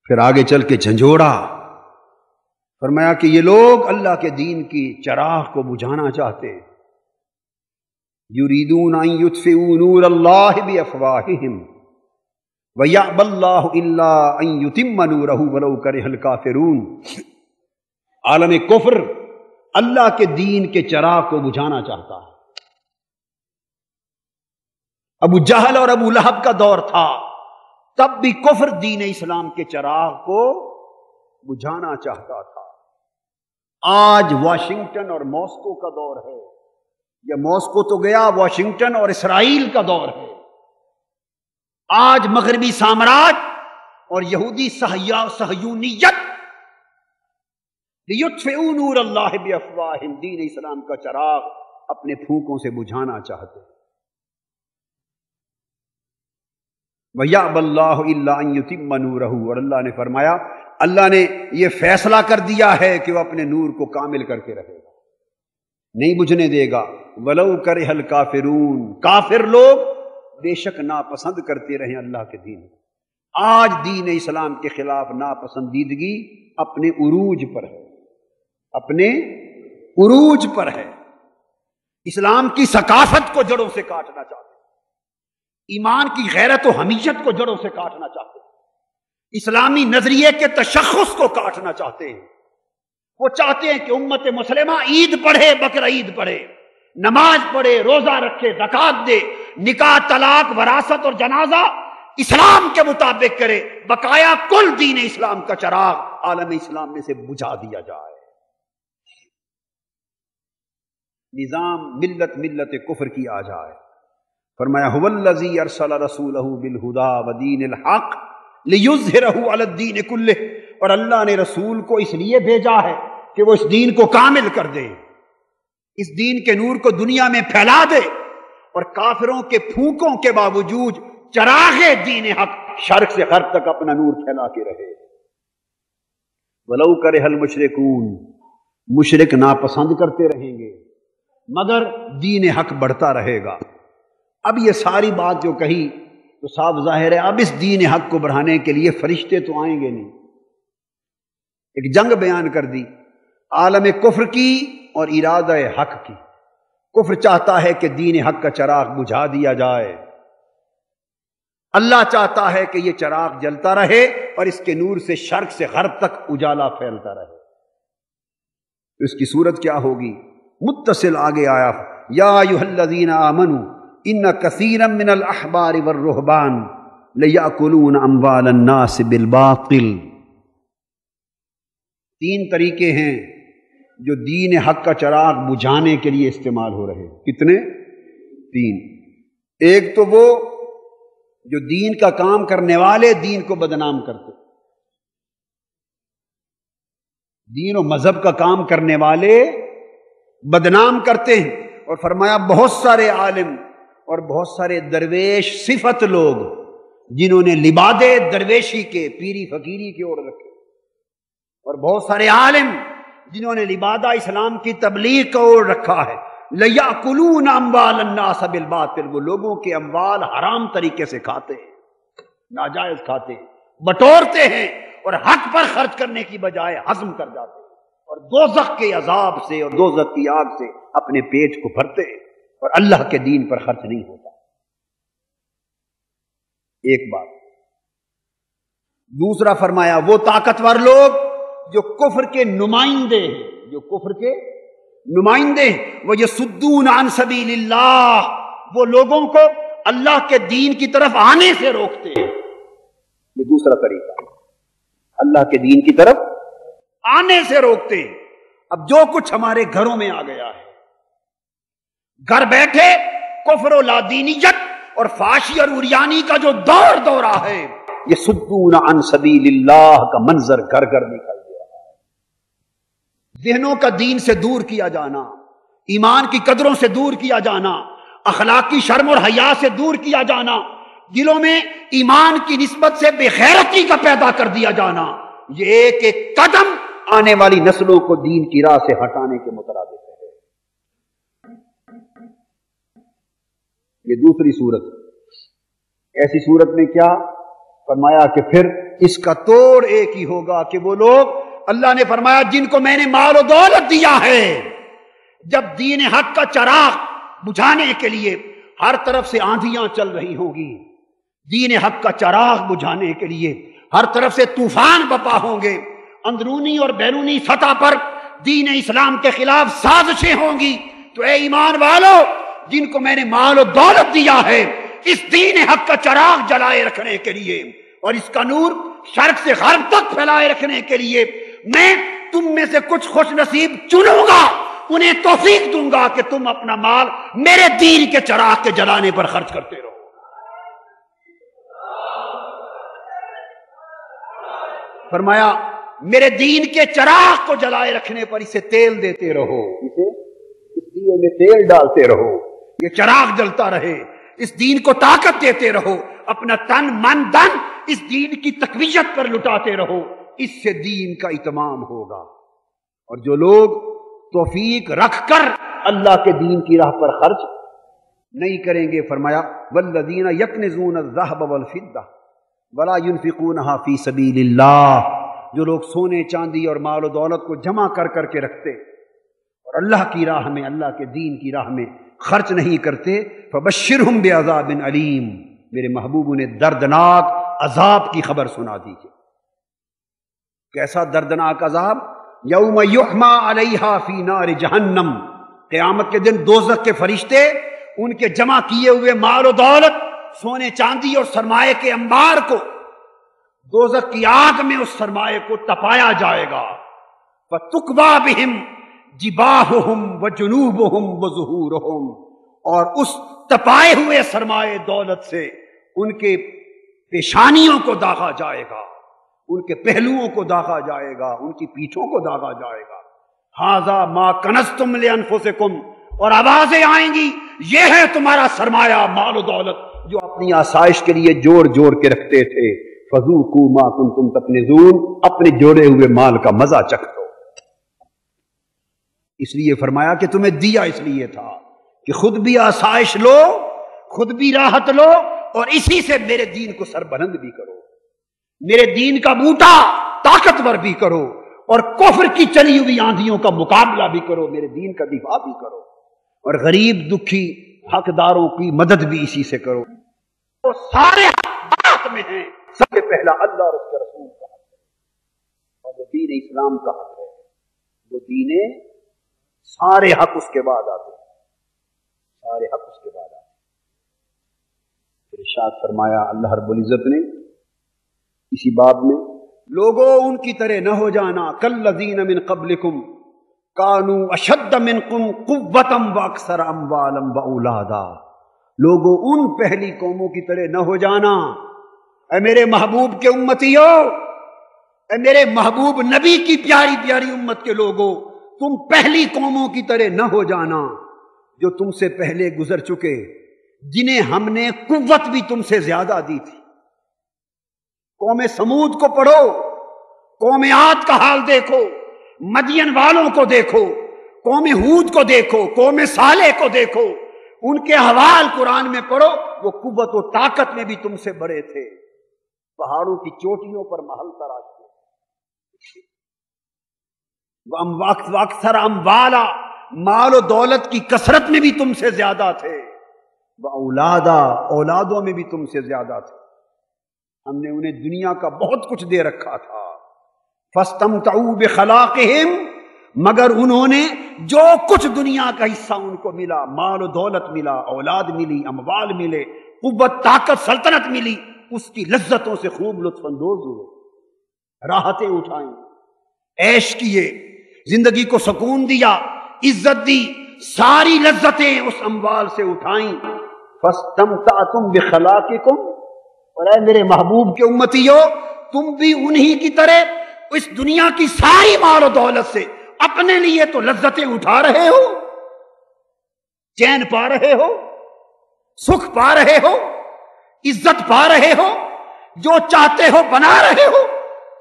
پھر آگے چل کے جھنجھوڑا، فرمایا کہ یہ لوگ اللہ کے دین کی چراغ کو بجھانا چاہتے، یریدون ان یطفئوا نور اللہ بافواہہم وَيَأْبَى اللَّهُ إِلَّا أَن يُتِمَّ نُورَهُ وَلَوْ كَرِهَ الْكَافِرُونَ۔ عالم کفر اللہ کے دین کے چراغ کو بجھانا چاہتا ہے۔ ابو جہل اور ابو لہب کا دور تھا، تب بھی کفر دین اسلام کے چراغ کو بجھانا چاہتا تھا۔ آج واشنگٹن اور ماسکو کا دور ہے، یا ماسکو تو گیا، واشنگٹن اور اسرائیل کا دور ہے۔ آج مغربی سامراج اور یہودی صہیونیت لیطفئوا نور اللہ بافواہہم، دین اسلام کا چراغ اپنے پھونکوں سے بجھانا چاہتے ہیں۔ وَيَأْبَى اللَّهُ إِلَّا أَن يُتِمَّ نُورَهُ، اور اللہ نے فرمایا، اللہ نے یہ فیصلہ کر دیا ہے کہ وہ اپنے نور کو کامل کر کے رہے گا، نہیں بجھنے دے گا۔ وَلَوْ كَرِهَ الْكَافِرُونَ، کافر لوگ بے شک ناپسند کرتے رہیں اللہ کے دین کو۔ آج دین اسلام کے خلاف ناپسندیدگی اپنے عروج پر ہے، اپنے عروج پر ہے۔ اسلام کی ثقافت کو جڑوں سے کاٹنا چاہتے ہیں، ایمان کی غیرت و حمیت کو جڑوں سے کاٹنا چاہتے ہیں، اسلامی نظریے کے تشخص کو کاٹنا چاہتے ہیں۔ وہ چاہتے ہیں کہ امت مسلمہ عید پڑھے، بقر عید پڑھے، نماز پڑھے، روزہ رکھے، زکات دے، نکاح، طلاق، وراثت اور جنازہ اسلام کے مطابق کرے، بقایا کل دین اسلام کا چراغ عالم اسلام میں سے بجھا دیا جائے۔ نظام ملت کفر کی آ جائے۔ فرمایا هو الذی ارسل رسولہ بالہدی ودین الحق لیظہرہ علی الدین کلہ، اور اللہ نے رسول کو اس لیے بھیجا ہے کہ وہ اس دین کو کامل کر دے، اس دین کے نور کو دنیا میں پھیلا دے، اور کافروں کے پھونکوں کے باوجود چراغ دین حق شرق سے غرب تک اپنا نور پھیلا کے رہے۔ وَلَوْ كَرِهَ الْمُشْرِكُونَ، مشرک ناپسند کرتے رہیں گے مگر دین حق بڑھتا رہے گا۔ اب یہ ساری بات جو کہی تو صاف ظاہر ہے اب اس دین حق کو بڑھانے کے لیے فرشتے تو آئیں گے نہیں۔ ایک جنگ بیان کر دی عالم کفر کی اور ارادہ حق کی۔ کفر چاہتا ہے کہ دین حق کا چراغ بجھا دیا جائے، اللہ چاہتا ہے کہ یہ چراغ جلتا رہے اور اس کے نور سے شرق سے غرب تک اجالا پھیلتا رہے۔ تو اس کی صورت کیا ہوگی؟ متصل آگے آیا، یا ایھا الذین آمنوا ان کثیرا من الاحبار والرہبان لیأکلون اموال الناس بالباطل۔ تین طریقے ہیں جو دین حق کا چراغ بجھانے کے لیے استعمال ہو رہے۔ کتنے؟ تین۔ ایک تو وہ جو دین کا کام کرنے والے دین کو بدنام کرتے، دین و مذہب کا کام کرنے والے بدنام کرتے ہیں، اور فرمایا بہت سارے عالم اور بہت سارے درویش صفت لوگ جنہوں نے لبادے درویشی کے، پیری فقیری کے اوڑھ رکھے، اور بہت سارے عالم جنہوں نے لبادہ اسلام کی تبلیغ کا اوڑھ رکھا ہے۔ لیأکلون اموال الناس بالباطل، وہ لوگوں کے اموال حرام طریقے سے کھاتے ہیں، ناجائز کھاتے ہیں، بٹورتے ہیں، اور حق پر خرچ کرنے کی بجائے ہضم کر جاتے ہیں، اور دوزخ کے عذاب سے اور دوزخ کی آگ سے اپنے پیٹ کو بھرتے ہیں، اور اللہ کے دین پر خرچ نہیں ہوتا۔ ایک بات۔ دوسرا فرمایا وہ طاقتور لوگ جو کفر کے نمائندے ہیں، جو کفر کے نمائندے ہیں، وہ یصدون عن سبیل اللہ، وہ لوگوں کو اللہ کے دین کی طرف آنے سے روکتے ہیں۔ یہ دوسرا طریقہ، اللہ کے دین کی طرف آنے سے روکتے ہیں۔ اب جو کچھ ہمارے گھروں میں آ گیا ہے، گھر بیٹھے کفر و لادینیت اور فحاشی اور عریانی کا جو دورہ ہے، یہ یصدون عن سبیل اللہ کا منظر گھر گھر دکھائی دے رہا ہے۔ ذہنوں کا دین سے دور کیا جانا، ایمان کی قدروں سے دور کیا جانا، اخلاقی شرم اور حیا سے دور کیا جانا، دلوں میں ایمان کی نسبت سے بے غیرتی کا پیدا کر دیا جانا، یہ ایک ایک قدم آنے والی نسلوں کو دین کی راہ سے ہٹانے کے مترادف ہے۔ یہ دوسری صورت۔ ایسی صورت میں کیا فرمایا کہ پھر اس کا توڑ ایک ہی ہوگا کہ وہ لوگ، اللہ نے فرمایا جن کو میں نے مال و دولت دیا ہے، جب دین حق کا چراغ بجھانے کے لیے ہر طرف سے آندھیاں چل رہی ہوں گی، دین حق کا چراغ بجھانے کے لیے ہر طرف سے طوفان بپا ہوں گے، اندرونی اور بیرونی سطح پر دین اسلام کے خلاف سازشیں ہوں گی، تو اے ایمان والو جن کو میں نے مال و دولت دیا ہے اس دین حق کا چراغ جلائے رکھنے کے لیے، اور اس کا نور شرق سے غرب تک پھیلائے رکھنے کے لیے میں تم میں سے کچھ خوش نصیب چنوں گا، انہیں توفیق دوں گا کہ تم اپنا مال میرے دین کے چراغ کے جلانے پر خرچ کرتے رہو۔ فرمایا میرے دین کے چراغ کو جلائے رکھنے پر اسے تیل دیتے رہو، اسے اس دیے میں تیل ڈالتے رہو، یہ چراغ جلتا رہے، اس دین کو طاقت دیتے رہو، اپنا تن من دن اس دین کی تقویت پر لٹاتے رہو، اس سے دین کا اتمام ہوگا۔ اور جو لوگ توفیق رکھ کر اللہ کے دین کی راہ پر خرچ نہیں کریں گے، فرمایا والذین یکنزون الذهب والفضة ولا ينفقونها فی سبیل اللہ، جو لوگ سونے چاندی اور مال و دولت کو جمع کر کر کے رکھتے اور اللہ کی راہ میں، اللہ کے دین کی راہ میں خرچ نہیں کرتے، فبشرہم بعذاب علیم، میرے محبوب انہیں دردناک عذاب کی خبر سنا دیجیے۔ کیسا دردناک عذاب؟ یوم یحما علیہا فی نار جہنم، قیامت کے دن دوزخ کے فرشتے ان کے جمع کیے ہوئے مال و دولت، سونے چاندی اور سرمایے کے انبار کو دوزخ کی آگ میں اس سرمایے کو تپایا جائے گا، فَتُقْوَى بِهِمْ جِبَاهُهُمْ وَجُنُوبُهُمْ وَظُهُورُهُمْ، اور اس تپائے ہوئے سرمایے دولت سے ان کے پیشانیوں کو داغا جائے گا، ان کے پہلوؤں کو داغا جائے گا، ان کی پیٹھوں کو داغا جائے گا۔ ہذا ما کنزتم لانفسکم، اور آوازیں آئیں گی یہ ہے تمہارا سرمایہ مال و دولت جو اپنی آسائش کے لیے جوڑ جوڑ کے رکھتے تھے، فذوقوا ما کنتم تکنزون، اپنے جوڑے ہوئے مال کا مزہ چکھو۔ اس لیے فرمایا کہ تمہیں دیا اس لیے تھا کہ خود بھی آسائش لو، خود بھی راحت لو، اور اسی سے میرے دین کو سربلند بھی کرو، میرے دین کا بوٹا طاقتور بھی کرو، اور کفر کی چلی ہوئی آندھیوں کا مقابلہ بھی کرو، میرے دین کا دفاع بھی کرو، اور غریب دکھی حقداروں کی مدد بھی اسی سے کرو۔ وہ سارے حق میں ہیں، سب سے پہلا اللہ اور اس کے رسول کا حق ہے، اور وہ دین اسلام کا حق ہے، وہ دین سارے حق اس کے بعد آتے ہیں، سارے حق اس کے بعد آتے ہیں۔ پھر ارشاد فرمایا اللہ رب العزت نے اسی باب میں، لوگوں ان کی طرح نہ ہو جانا، کالذین من قبلکم کانوا اشد منکم قوۃ واکثر اموالا واولادا، لوگوں ان پہلی قوموں کی طرح نہ ہو جانا، اے میرے محبوب کے امتیوں، اے میرے محبوب نبی کی پیاری پیاری امت کے لوگوں، تم پہلی قوموں کی طرح نہ ہو جانا جو تم سے پہلے گزر چکے، جنہیں ہم نے قوت بھی تم سے زیادہ دی تھی۔ قوم سمود کو پڑھو، قوم عاد کا حال دیکھو، مدین والوں کو دیکھو، قوم ہود کو دیکھو، قوم صالح کو دیکھو، ان کے حوال قرآن میں پڑھو، وہ قوت و طاقت میں بھی تم سے بڑے تھے، پہاڑوں کی چوٹیوں پر محل تراشتے، اکثر اموالا، مال و دولت کی کثرت میں بھی تم سے زیادہ تھے، واولادا، اولادوں میں بھی تم سے زیادہ تھے، ہم نے انہیں دنیا کا بہت کچھ دے رکھا تھا، فاستمتعوا بخلاقہم، مگر انہوں نے جو کچھ دنیا کا حصہ ان کو ملا، مال و دولت ملا، اولاد ملی، اموال ملے، قوت طاقت سلطنت ملی، اس کی لذتوں سے خوب لطف اندوز ہوئے، راحتیں اٹھائیں، عیش کیے، زندگی کو سکون دیا، عزت دی، ساری لذتیں اس اموال سے اٹھائیں۔ فاستمتعتم بخلاقکم، اور اے میرے محبوب کے امتیوں، تم بھی انہی کی طرح اس دنیا کی ساری مال و دولت سے اپنے لیے تو لذتیں اٹھا رہے ہو، چین پا رہے ہو، سکھ پا رہے ہو، عزت پا رہے ہو، جو چاہتے ہو بنا رہے ہو،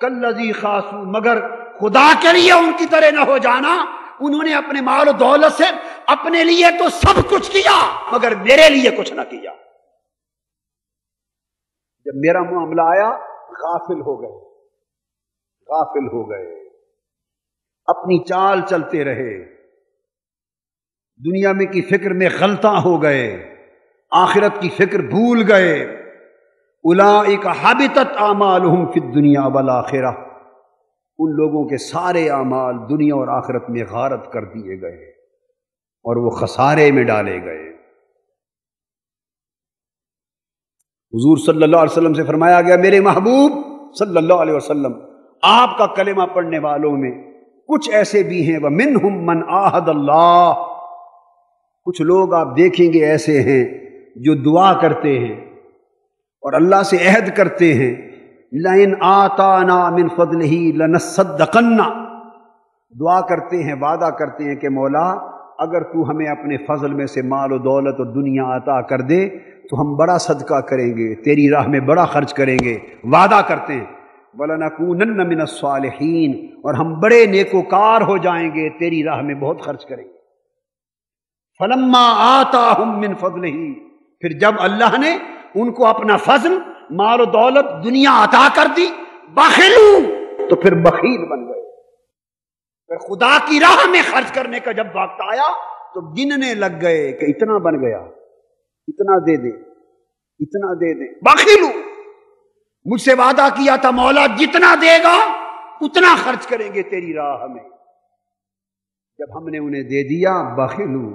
کالذی خاسوا، مگر خدا کے لیے ان کی طرح نہ ہو جانا، انہوں نے اپنے مال و دولت سے اپنے لیے تو سب کچھ کیا مگر میرے لیے کچھ نہ کیا۔ جب میرا معاملہ آیا غافل ہو گئے، غافل ہو گئے، اپنی چال چلتے رہے، دنیا میں کی فکر میں غلطاں ہو گئے، آخرت کی فکر بھول گئے۔ اولئک حبطت اعمالہم فی الدنیا والآخرہ، ان لوگوں کے سارے اعمال دنیا اور آخرت میں غارت کر دیے گئے اور وہ خسارے میں ڈالے گئے۔ حضور صلی اللہ علیہ وسلم سے فرمایا گیا میرے محبوب صلی اللہ علیہ وسلم آپ کا کلمہ پڑھنے والوں میں کچھ ایسے بھی ہیں وَمِنْهُمْ مَنْ عَاهَدَ اللَّهُ، کچھ لوگ آپ دیکھیں گے ایسے ہیں جو دعا کرتے ہیں اور اللہ سے عہد کرتے ہیں لَإِنْ آتَانَا مِنْ فَضْلِهِ لَنَصَّدَّقَنَّ، دعا کرتے ہیں، وعدہ کرتے ہیں کہ مولا اگر تو ہمیں اپنے فضل میں سے مال و دولت اور دنیا عطا کر دے تو ہم بڑا صدقہ کریں گے، تیری راہ میں بڑا خرچ کریں گے، وعدہ کرتے ہیں وَلَنَكُونَنَّ مِنَ الصَّالِحِينَ، اور ہم بڑے نیکوکار ہو جائیں گے، تیری راہ میں بہت خرچ کریں گے۔ فَلَمَّا آتَاهُم مِّن فَضْلِهِ، پھر جب اللہ نے ان کو اپنا فضل، مال و دولت، دنیا عطا کر دی، بخلوا، تو پھر بخیل بن گئے۔ پھر خدا کی راہ میں خرچ کرنے کا جب وقت آیا تو گننے لگ گئے کہ اتنا بن گیا، اتنا دے دیں، اتنا دے دیں، بخیلو، مجھ سے وعدہ کیا تھا مولا جتنا دے گا اتنا خرچ کریں گے تیری راہ میں، جب ہم نے انہیں دے دیا بخیلو،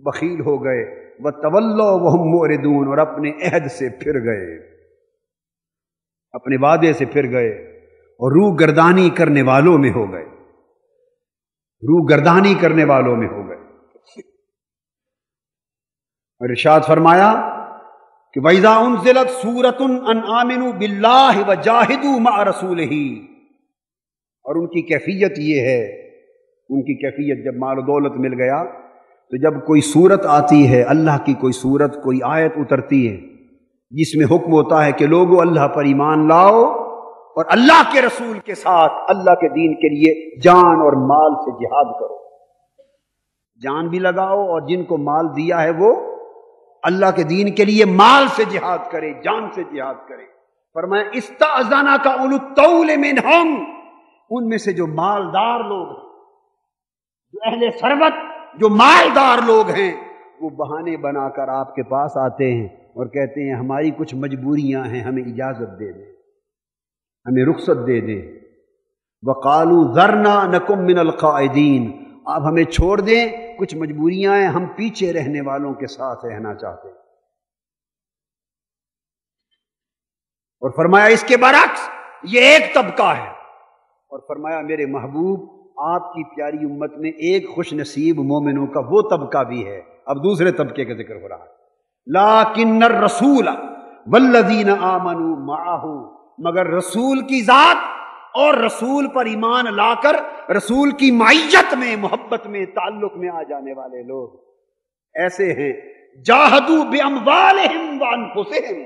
بخیل ہو گئے، وَتَوَلَّوْا وَهُمْ مُعْرِضُونَ، اور اپنے عہد سے پھر گئے، اپنے وعدے سے پھر گئے اور روح گردانی کرنے والوں میں ہو گئے، روح گردانی کرنے والوں میں ہو گئے۔ اور ارشاد فرمایا کہ وَإِذَا أُنزِلَتْ سُورَةٌ أَنْ آمِنُوا بِاللَّهِ وَجَاهِدُوا مَعَ رَسُولِهِ، اور ان کی کیفیت یہ ہے، ان کی کیفیت جب مال و دولت مل گیا تو جب کوئی صورت آتی ہے، اللہ کی کوئی صورت، کوئی آیت اترتی ہے جس میں حکم ہوتا ہے کہ لوگو اللہ پر ایمان لاؤ اور اللہ کے رسول کے ساتھ اللہ کے دین کے لیے جان اور مال سے جہاد کرو، جان بھی لگاؤ اور جن کو مال دیا ہے وہ اللہ کے دین کے لیے مال سے جہاد کرے، جان سے جہاد کرے۔ فرمایا استأذنک اولو الطول منہم، ان میں سے جو مالدار لوگ ہیں، جو اہل ثروت، جو مالدار لوگ ہیں، وہ بہانے بنا کر آپ کے پاس آتے ہیں اور کہتے ہیں ہماری کچھ مجبوریاں ہیں، ہمیں اجازت دے دیں، ہمیں رخصت دے دیں۔ وَقَالُوا ذَرْنَا نَكُن مِّنَ الْقَاعِدِينَ، آپ ہمیں چھوڑ دیں، کچھ مجبوریاں ہیں، ہم پیچھے رہنے والوں کے ساتھ رہنا چاہتے ہیں۔ اور فرمایا اس کے برعکس یہ ایک طبقہ ہے، اور فرمایا میرے محبوب آپ کی پیاری امت میں ایک خوش نصیب مومنوں کا وہ طبقہ بھی ہے۔ اب دوسرے طبقے کا ذکر ہو رہا ہے، لَٰكِنَّ الرَّسُولَ وَالَّذِينَ آمَنُوا مَعَهُ، مگر رسول کی ذات اور رسول پر ایمان لا کر رسول کی معیت میں، محبت میں، تعلق میں آ جانے والے لوگ ایسے ہیں، جاہدوا باموالہم وانفسہم،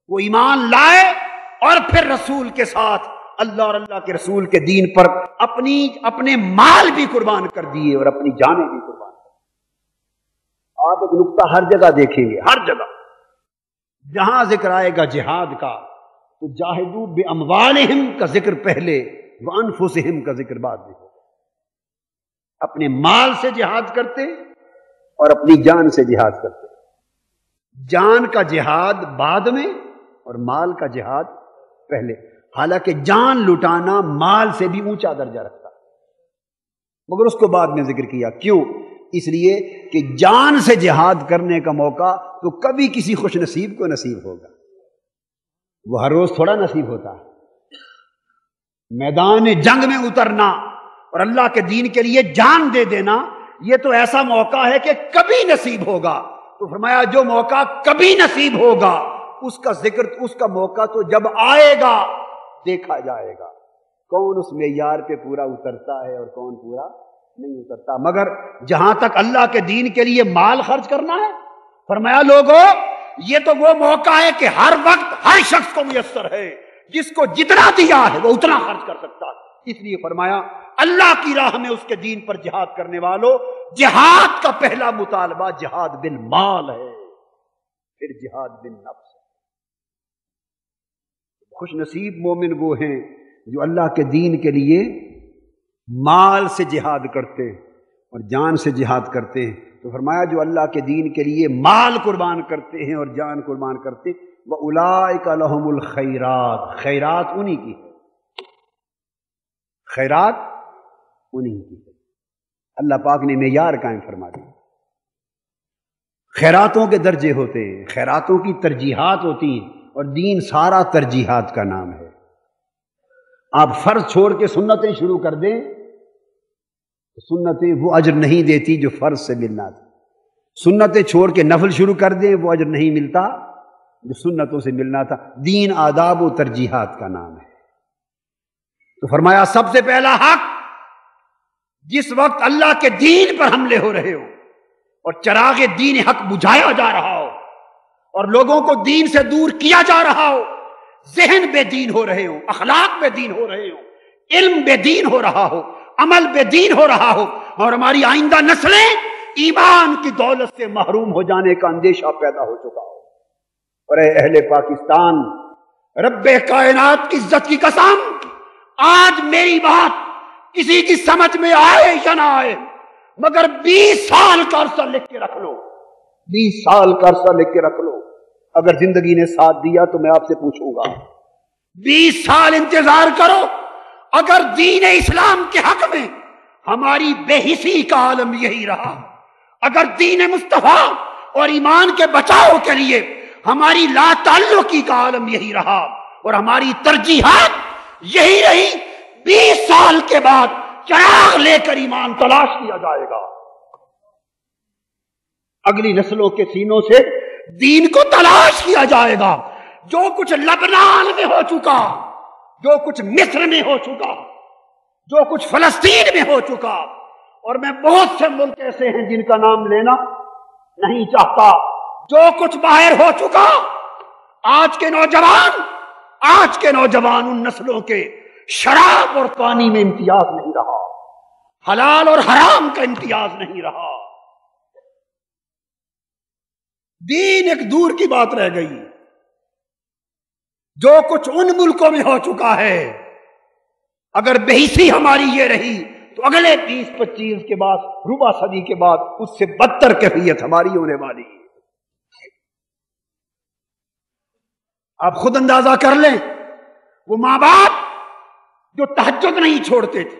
وہ ایمان لائے اور پھر رسول کے ساتھ اللہ اور اللہ کے رسول کے دین پر اپنے مال بھی قربان کر دیے اور اپنی جانیں بھی قربان کر دی۔ آپ ایک نقطہ ہر جگہ دیکھیں گے، ہر جگہ جہاں ذکر آئے گا جہاد کا تو جاہدوا باموالہم کا ذکر پہلے، وانفسہم کا ذکر بعد میں ہوگا۔ اپنے مال سے جہاد کرتے اور اپنی جان سے جہاد کرتے، جان کا جہاد بعد میں اور مال کا جہاد پہلے، حالانکہ جان لٹانا مال سے بھی اونچا درجہ رکھتا ہے، مگر اس کو بعد میں ذکر کیا۔ کیوں؟ اس لیے کہ جان سے جہاد کرنے کا موقع تو کبھی کسی خوش نصیب کو نصیب ہوگا، وہ ہر روز تھوڑا نصیب ہوتا ہے۔ میدان جنگ میں اترنا اور اللہ کے دین کے لیے جان دے دینا، یہ تو ایسا موقع ہے کہ کبھی نصیب ہوگا۔ تو فرمایا جو موقع کبھی نصیب ہوگا اس کا ذکر، اس کا موقع تو جب آئے گا دیکھا جائے گا، کون اس معیار پہ پورا اترتا ہے اور کون پورا نہیں اترتا۔ مگر جہاں تک اللہ کے دین کے لیے مال خرچ کرنا ہے، فرمایا لوگوں یہ تو وہ موقع ہے کہ ہر وقت ہر شخص کو میسر ہے، جس کو جتنا دیا ہے وہ اتنا خرچ کر سکتا ہے۔ اس لیے فرمایا اللہ کی راہ میں اس کے دین پر جہاد کرنے والوں، جہاد کا پہلا مطالبہ جہاد بالمال ہے، پھر جہاد بالنفس۔ خوش نصیب مومن وہ ہیں جو اللہ کے دین کے لیے مال سے جہاد کرتے اور جان سے جہاد کرتے ہیں۔ تو فرمایا جو اللہ کے دین کے لیے مال قربان کرتے ہیں اور جان قربان کرتے، وَأُولَٰئِكَ لَهُمُ الْخَيْرَاتُ، خیرات انہی کی ہے، خیرات انہی کی ہے۔ اللہ پاک نے معیار قائم فرما دیا۔ خیراتوں کے درجے ہوتے ہیں، خیراتوں کی ترجیحات ہوتی ہیں، اور دین سارا ترجیحات کا نام ہے۔ آپ فرض چھوڑ کے سنتیں شروع کر دیں تو سنتیں وہ اجر نہیں دیتی جو فرض سے ملنا تھا، سنتیں چھوڑ کے نفل شروع کر دیں وہ اجر نہیں ملتا جو سنتوں سے ملنا تھا۔ دین آداب و ترجیحات کا نام ہے۔ تو فرمایا سب سے پہلا حق، جس وقت اللہ کے دین پر حملے ہو رہے ہو اور چراغ دین حق بجھایا جا رہا ہو اور لوگوں کو دین سے دور کیا جا رہا ہو، ذہن بے دین ہو رہے ہو، اخلاق بے دین ہو رہے ہو، علم بے دین ہو رہا ہو، عمل بے دین ہو رہا ہو، اور ہماری آئندہ نسلیں ایمان کی دولت سے محروم ہو جانے کا اندیشہ پیدا ہو چکا ہو۔ اور اے اہل پاکستان، رب کائنات کی عزت کی قسم، آج میری بات کسی کی سمجھ میں آئے یا نہ آئے، مگر 20 سال کا عرصہ لکھ کے رکھ لو، 20 سال کا عرصہ لکھ کے رکھ لو۔ اگر زندگی نے ساتھ دیا تو میں آپ سے پوچھوں گا، 20 سال انتظار کرو، اگر دین اسلام کے حق میں ہماری بے حسی کا عالم یہی رہا، اگر دین مصطفیٰ اور ایمان کے بچاؤ کے لیے ہماری لا تعلقی کا عالم یہی رہا اور ہماری ترجیحات یہی رہی، 20 سال کے بعد چراغ لے کر ایمان تلاش کیا جائے گا۔ اگلی نسلوں کے سینوں سے دین کو تلاش کیا جائے گا۔ جو کچھ لبنان میں ہو چکا، جو کچھ مصر میں ہو چکا، جو کچھ فلسطین میں ہو چکا، اور میں بہت سے ملک ایسے ہیں جن کا نام لینا نہیں چاہتا، جو کچھ باہر ہو چکا، آج کے نوجوان ان نسلوں کے شراب اور پانی میں امتیاز نہیں رہا، حلال اور حرام کا امتیاز نہیں رہا، دین ایک دور کی بات رہ گئی۔ جو کچھ ان ملکوں میں ہو چکا ہے، اگر بے حسی ہماری یہ رہی تو اگلے 20-25 کے بعد، ربع صدی کے بعد، اس سے بدتر کیفیت ہماری ہونے والی ہے۔ آپ خود اندازہ کر لیں، وہ ماں باپ جو تہجد نہیں چھوڑتے تھے،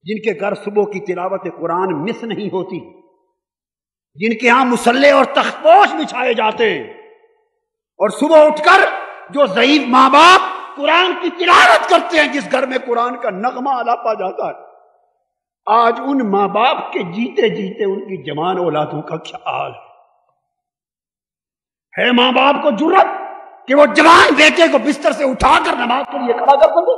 جن کے گھر صبح کی تلاوت قرآن مس نہیں ہوتی، جن کے ہاں مصلے اور تخت پوش بچھائے جاتے، اور صبح اٹھ کر جو ضعیف ماں باپ قرآن کی تلاوت کرتے ہیں، جس گھر میں قرآن کا نغمہ الاپا جاتا ہے، آج ان ماں باپ کے جیتے جیتے ان کی جوان اولادوں کا کیا حال ہے؟ ماں باپ کو جرأت کہ وہ جوان بیٹے کو بستر سے اٹھا کر نماز کے لیے کھڑا کر دیں گے،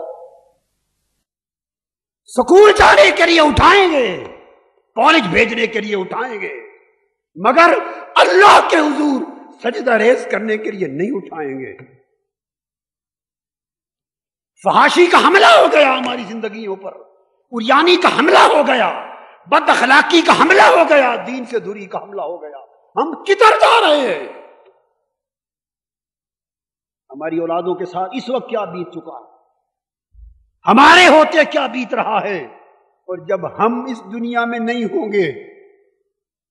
سکول جانے کے لیے اٹھائیں گے، کالج بھیجنے کے لیے اٹھائیں گے، مگر اللہ کے حضور سجدہ ریز کرنے کے لیے نہیں اٹھائیں گے۔ فحاشی کا حملہ ہو گیا ہماری زندگیوں پر، عریانی کا حملہ ہو گیا، بد اخلاقی کا حملہ ہو گیا، دین سے دوری کا حملہ ہو گیا۔ ہم کدھر جا رہے ہیں؟ ہماری اولادوں کے ساتھ اس وقت کیا بیت چکا ہے، ہمارے ہوتے کیا بیت رہا ہے، اور جب ہم اس دنیا میں نہیں ہوں گے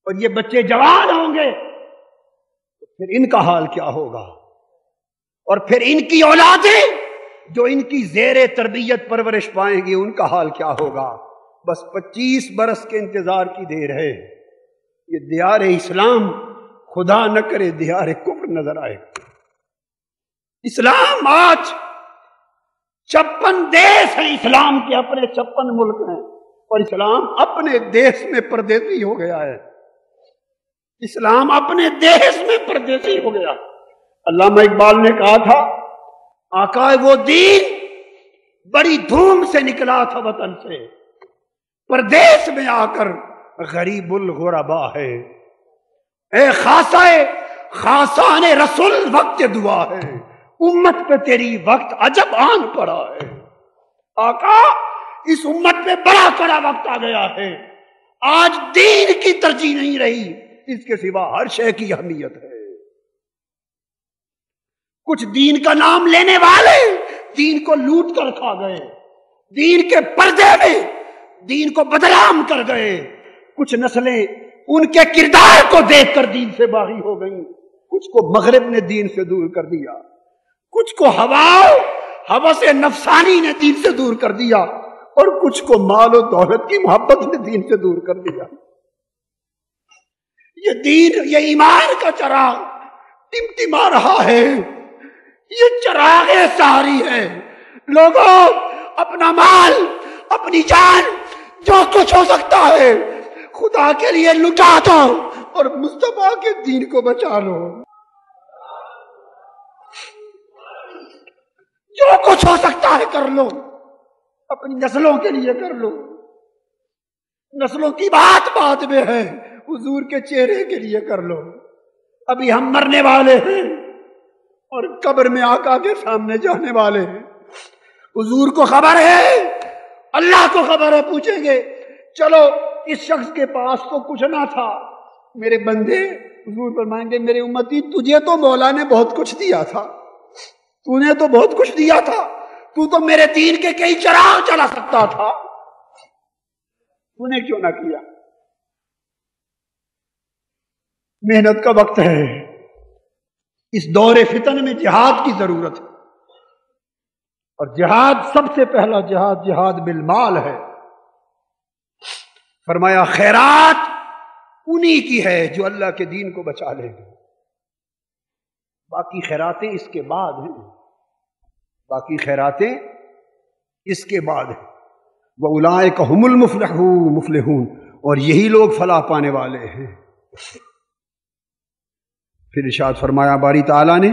اور یہ بچے جوان ہوں گے تو پھر ان کا حال کیا ہوگا، اور پھر ان کی اولادیں جو ان کی زیر تربیت پرورش پائیں گی ان کا حال کیا ہوگا۔ بس 25 برس کے انتظار کی دیر ہے، یہ دیار اسلام خدا نہ کرے دیار کفر نظر آئے۔ اسلام آج 56 دیش ہیں، اسلام کے اپنے 56 ملک ہیں، اور اسلام اپنے دیش میں پردیسی ہو گیا ہے، اسلام اپنے دیش میں پردیسی ہو گیا۔ علامہ اقبال نے کہا تھا، آقا وہ دین بڑی دھوم سے نکلا تھا وطن سے، پردیس میں آ کر غریب الغربا ہے، اے خاصان رسول وقت دعا ہے، امت پہ تیری وقت عجب آن پڑا ہے۔ آقا اس امت پہ بڑا کڑا وقت آ گیا ہے، آج دین کی ترجیح نہیں رہی، اس کے سوا ہر شے کی اہمیت ہے۔ کچھ دین کا نام لینے والے دین کو لوٹ کر کھا گئے، دین کے پردے میں دین کو بدنام کر گئے، کچھ نسلیں ان کے کردار کو دیکھ کر دین سے باغی ہو گئیں، کچھ کو مغرب نے دین سے دور کر دیا، کچھ کو ہوس نفسانی نے دین سے دور کر دیا، اور کچھ کو مال و دولت کی محبت نے دین سے دور کر دیا۔ یہ دین، یہ ایمان کا چراغ ٹمٹما رہا ہے، یہ چراغ ساری ہے۔ لوگوں، اپنا مال، اپنی جان، جو کچھ ہو سکتا ہے خدا کے لیے لٹا دو اور مصطفیٰ کے دین کو بچا لو۔ جو کچھ ہو سکتا ہے کر لو، اپنی نسلوں کے لیے کر لو۔ نسلوں کی بات بات میں ہے، حضور کے چہرے کے لیے کر لو۔ ابھی ہم مرنے والے ہیں اور قبر میں آقا کے سامنے جانے والے ہیں۔ حضور کو خبر ہے، اللہ کو خبر ہے، پوچھیں گے چلو اس شخص کے پاس تو کچھ نہ تھا، میرے بندے، حضور فرمائیں گے میرے امتی، تجھے تو مولا نے بہت کچھ دیا تھا، تو نے تو بہت کچھ دیا تھا، تو میرے دین کے کئی چراغ چلا سکتا تھا، تو نے کیوں نہ کیا؟ محنت کا وقت ہے، اس دور فتن میں جہاد کی ضرورت ہے، اور جہاد سب سے پہلا جہاد بالمال ہے۔ فرمایا خیرات انہی کی ہے جو اللہ کے دین کو بچا لیں گے، باقی خیراتیں اس کے بعد ہیں، باقی خیراتیں اس کے بعد ہیں۔ وَأُولَٰئِكَ هُمُ الْمُفْلِحُونَ، اور یہی لوگ فلاح پانے والے ہیں۔ پھر ارشاد فرمایا باری تعالیٰ نے،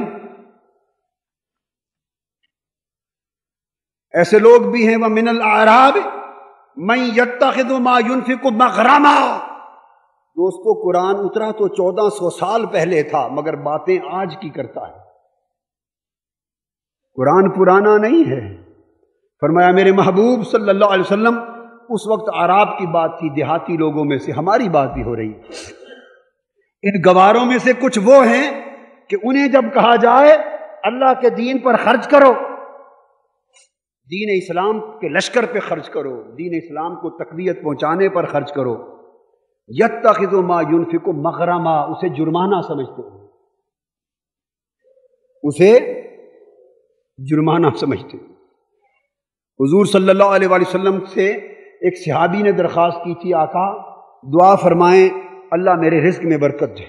ایسے لوگ بھی ہیں وَمِنَ الْأَعْرَابِ مَن يَتَّخِذُ مَا يُنْفِقُ مَغْرَمًا۔ دوستو قرآن اترا تو 1400 سال پہلے تھا، مگر باتیں آج کی کرتا ہے۔ قرآن پرانا نہیں ہے۔ فرمایا میرے محبوب صلی اللہ علیہ وسلم، اس وقت اعراب کی بات تھی، دیہاتی لوگوں میں سے، ہماری بات بھی ہو رہی ہے۔ ان گواروں میں سے کچھ وہ ہیں کہ انہیں جب کہا جائے اللہ کے دین پر خرچ کرو، دین اسلام کے لشکر پہ خرچ کرو، دین اسلام کو تقویت پہنچانے پر خرچ کرو، یتخذ ما ينفق مغرما، اسے جرمانہ سمجھتے ہیں، اسے جرمانہ سمجھتے ہیں۔ حضور صلی اللہ علیہ وآلہ وسلم سے ایک صحابی نے درخواست کی تھی، آقا دعا فرمائیں اللہ میرے رزق میں برکت دے۔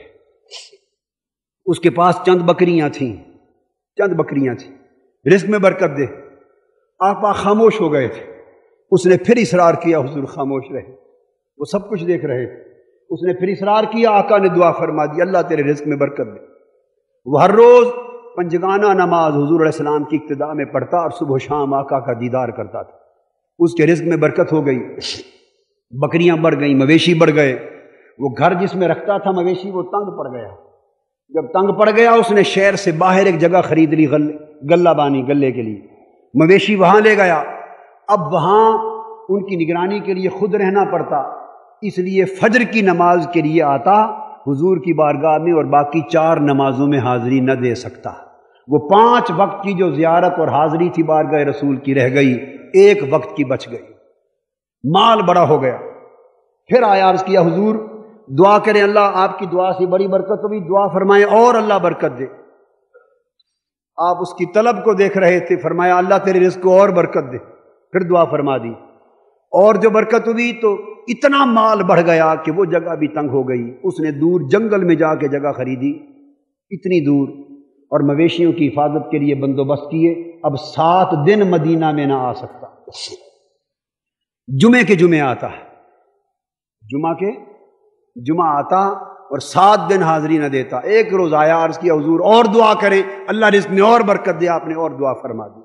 اس کے پاس چند بکریاں تھیں، رزق میں برکت دے۔ آقا خاموش ہو گئے تھے۔ اس نے پھر اصرار کیا، حضور خاموش رہے، وہ سب کچھ دیکھ رہے تھے۔ اس نے پھر اصرار کیا، آقا نے دعا فرما دی اللہ تیرے رزق میں برکت دے۔ وہ ہر روز پنجگانہ نماز حضور علیہ السلام کی ابتدا میں پڑھتا اور صبح و شام آقا کا دیدار کرتا تھا۔ اس کے رزق میں برکت ہو گئی، بکریاں بڑھ گئیں، مویشی بڑھ گئے۔ وہ گھر جس میں رکھتا تھا مویشی وہ تنگ پڑ گیا۔ جب تنگ پڑ گیا اس نے شہر سے باہر ایک جگہ خرید لی، غلہ بانی، گلے کے لیے مویشی وہاں لے گیا۔ اب وہاں ان کی نگرانی کے لیے خود رہنا پڑتا، اس لیے فجر کی نماز کے لیے آتا حضور کی بارگاہ میں، اور باقی 4 نمازوں میں حاضری نہ دے سکتا۔ وہ 5 وقت کی جو زیارت اور حاضری تھی بارگاہ رسول کی رہ گئی، 1 وقت کی بچ گئی۔ مال بڑا ہو گیا۔ پھر آیا عرض کیا حضور دعا کریں اللہ آپ کی دعا سے بڑی برکت ہوئی، دعا فرمائیں اور اللہ برکت دے۔ آپ اس کی طلب کو دیکھ رہے تھے، فرمایا اللہ تیرے رزق کو اور برکت دے۔ پھر دعا فرما دی، اور جو برکت ہوئی تو اتنا مال بڑھ گیا کہ وہ جگہ بھی تنگ ہو گئی۔ اس نے دور جنگل میں جا کے جگہ خریدی، اتنی دور، اور مویشیوں کی حفاظت کے لیے بندوبست کیے۔ اب 7 دن مدینہ میں نہ آ سکتا، جمعے کے جمعے آتا ہے، جمعہ آتا اور 7 دن حاضری نہ دیتا۔ ایک روز آیا، عرض کیا حضور اور دعا کریں اللہ رزق میں اور برکت دے۔ آپ نے اور دعا فرما دی،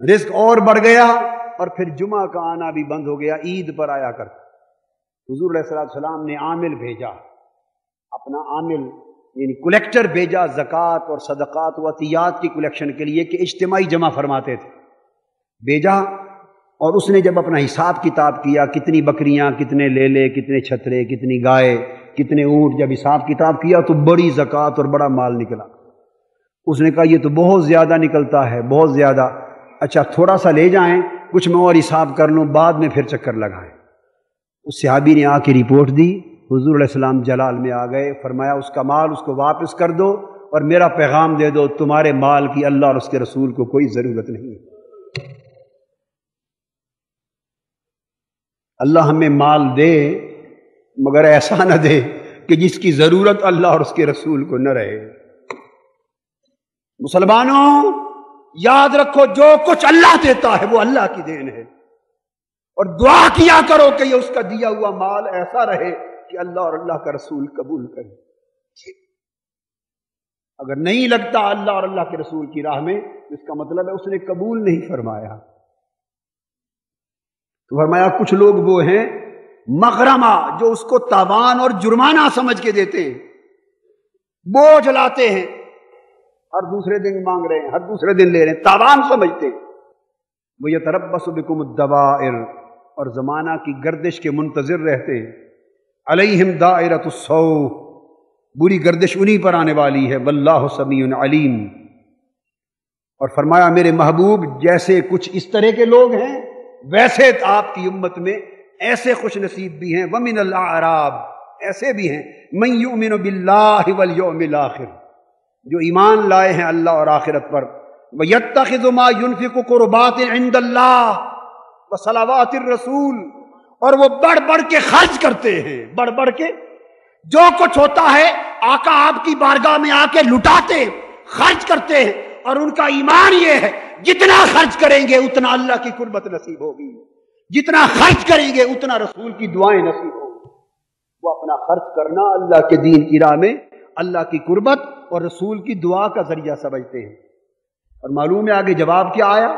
رزق اور بڑھ گیا، اور پھر جمعہ کا آنا بھی بند ہو گیا، عید پر آیا کرتا۔ حضور علیہ السلام نے عامل بھیجا، اپنا عامل یعنی کلیکٹر بھیجا، زکوٰۃ اور صدقات و عطیات کی کلیکشن کے لیے، کہ اجتماعی جمع فرماتے تھے، بھیجا۔ اور اس نے جب اپنا حساب کتاب کیا، کتنی بکریاں، کتنے لیلے، کتنے چھترے، کتنی گائے، کتنے اونٹ، جب حساب کتاب کیا تو بڑی زکوٰۃ اور بڑا مال نکلا۔ اس نے کہا یہ تو بہت زیادہ نکلتا ہے، بہت زیادہ، اچھا تھوڑا سا لے جائیں، کچھ میں اور حساب کر لوں، بعد میں پھر چکر لگائیں۔ اس صحابی نے آ کے رپورٹ دی، حضور علیہ السلام جلال میں آ گئے، فرمایا اس کا مال اس کو واپس کر دو، اور میرا پیغام دے دو تمہارے مال کی اللہ اور اس کے رسول کو کوئی ضرورت نہیں ہے۔ اللہ ہمیں مال دے مگر ایسا نہ دے کہ جس کی ضرورت اللہ اور اس کے رسول کو نہ رہے۔ مسلمانوں یاد رکھو، جو کچھ اللہ دیتا ہے وہ اللہ کی دین ہے، اور دعا کیا کرو کہ یہ اس کا دیا ہوا مال ایسا رہے کہ اللہ اور اللہ کا رسول قبول کرے۔ اگر نہیں لگتا اللہ اور اللہ کے رسول کی راہ میں، اس کا مطلب ہے اس نے قبول نہیں فرمایا۔ تو فرمایا کچھ لوگ وہ ہیں مغرمہ، جو اس کو تاوان اور جرمانہ سمجھ کے دیتے ہیں، بوجھ لاتے ہیں، ہر دوسرے دن مانگ رہے ہیں، ہر دوسرے دن لے رہے ہیں، تاوان سمجھتے ہیں۔ وہ یتربص بکم الدوائر، اور زمانہ کی گردش کے منتظر رہتے ہیں۔ علیہم دائرۃ السوء، بری گردش انہی پر آنے والی ہے۔ واللہ سمیع علیم، اور فرمایا میرے محبوب جیسے کچھ اس طرح کے لوگ ہیں، ویسے آپ کی امت میں ایسے خوش نصیب بھی ہیں۔ ومن الاعراب، ایسے بھی ہیں من یؤمن باللہ والیوم الآخر، جو ایمان لائے ہیں اللہ اور آخرت پر۔ وَيَتَّخِذُ مَا يُنْفِقُ قُرُبَاتٍ عِنْدَ اللَّهِ وَصَلَوَاتِ الرَّسُولِ، اور وہ بڑھ بڑھ کے خرچ کرتے ہیں، بڑھ بڑھ کے جو کچھ ہوتا ہے آقا آپ کی بارگاہ میں آ کے لٹاتے، خرچ کرتے ہیں، اور ان کا ایمان یہ ہے جتنا خرچ کریں گے اتنا اللہ کی قربت نصیب ہوگی، جتنا خرچ کریں گے اتنا رسول کی دعائیں نصیب ہوگی۔ وہ اپنا خرچ کرنا اللہ کے دین کی راہ میں اللہ کی قربت اور رسول کی دعا کا ذریعہ سمجھتے ہیں۔ اور معلوم ہے آگے جواب کیا آیا؟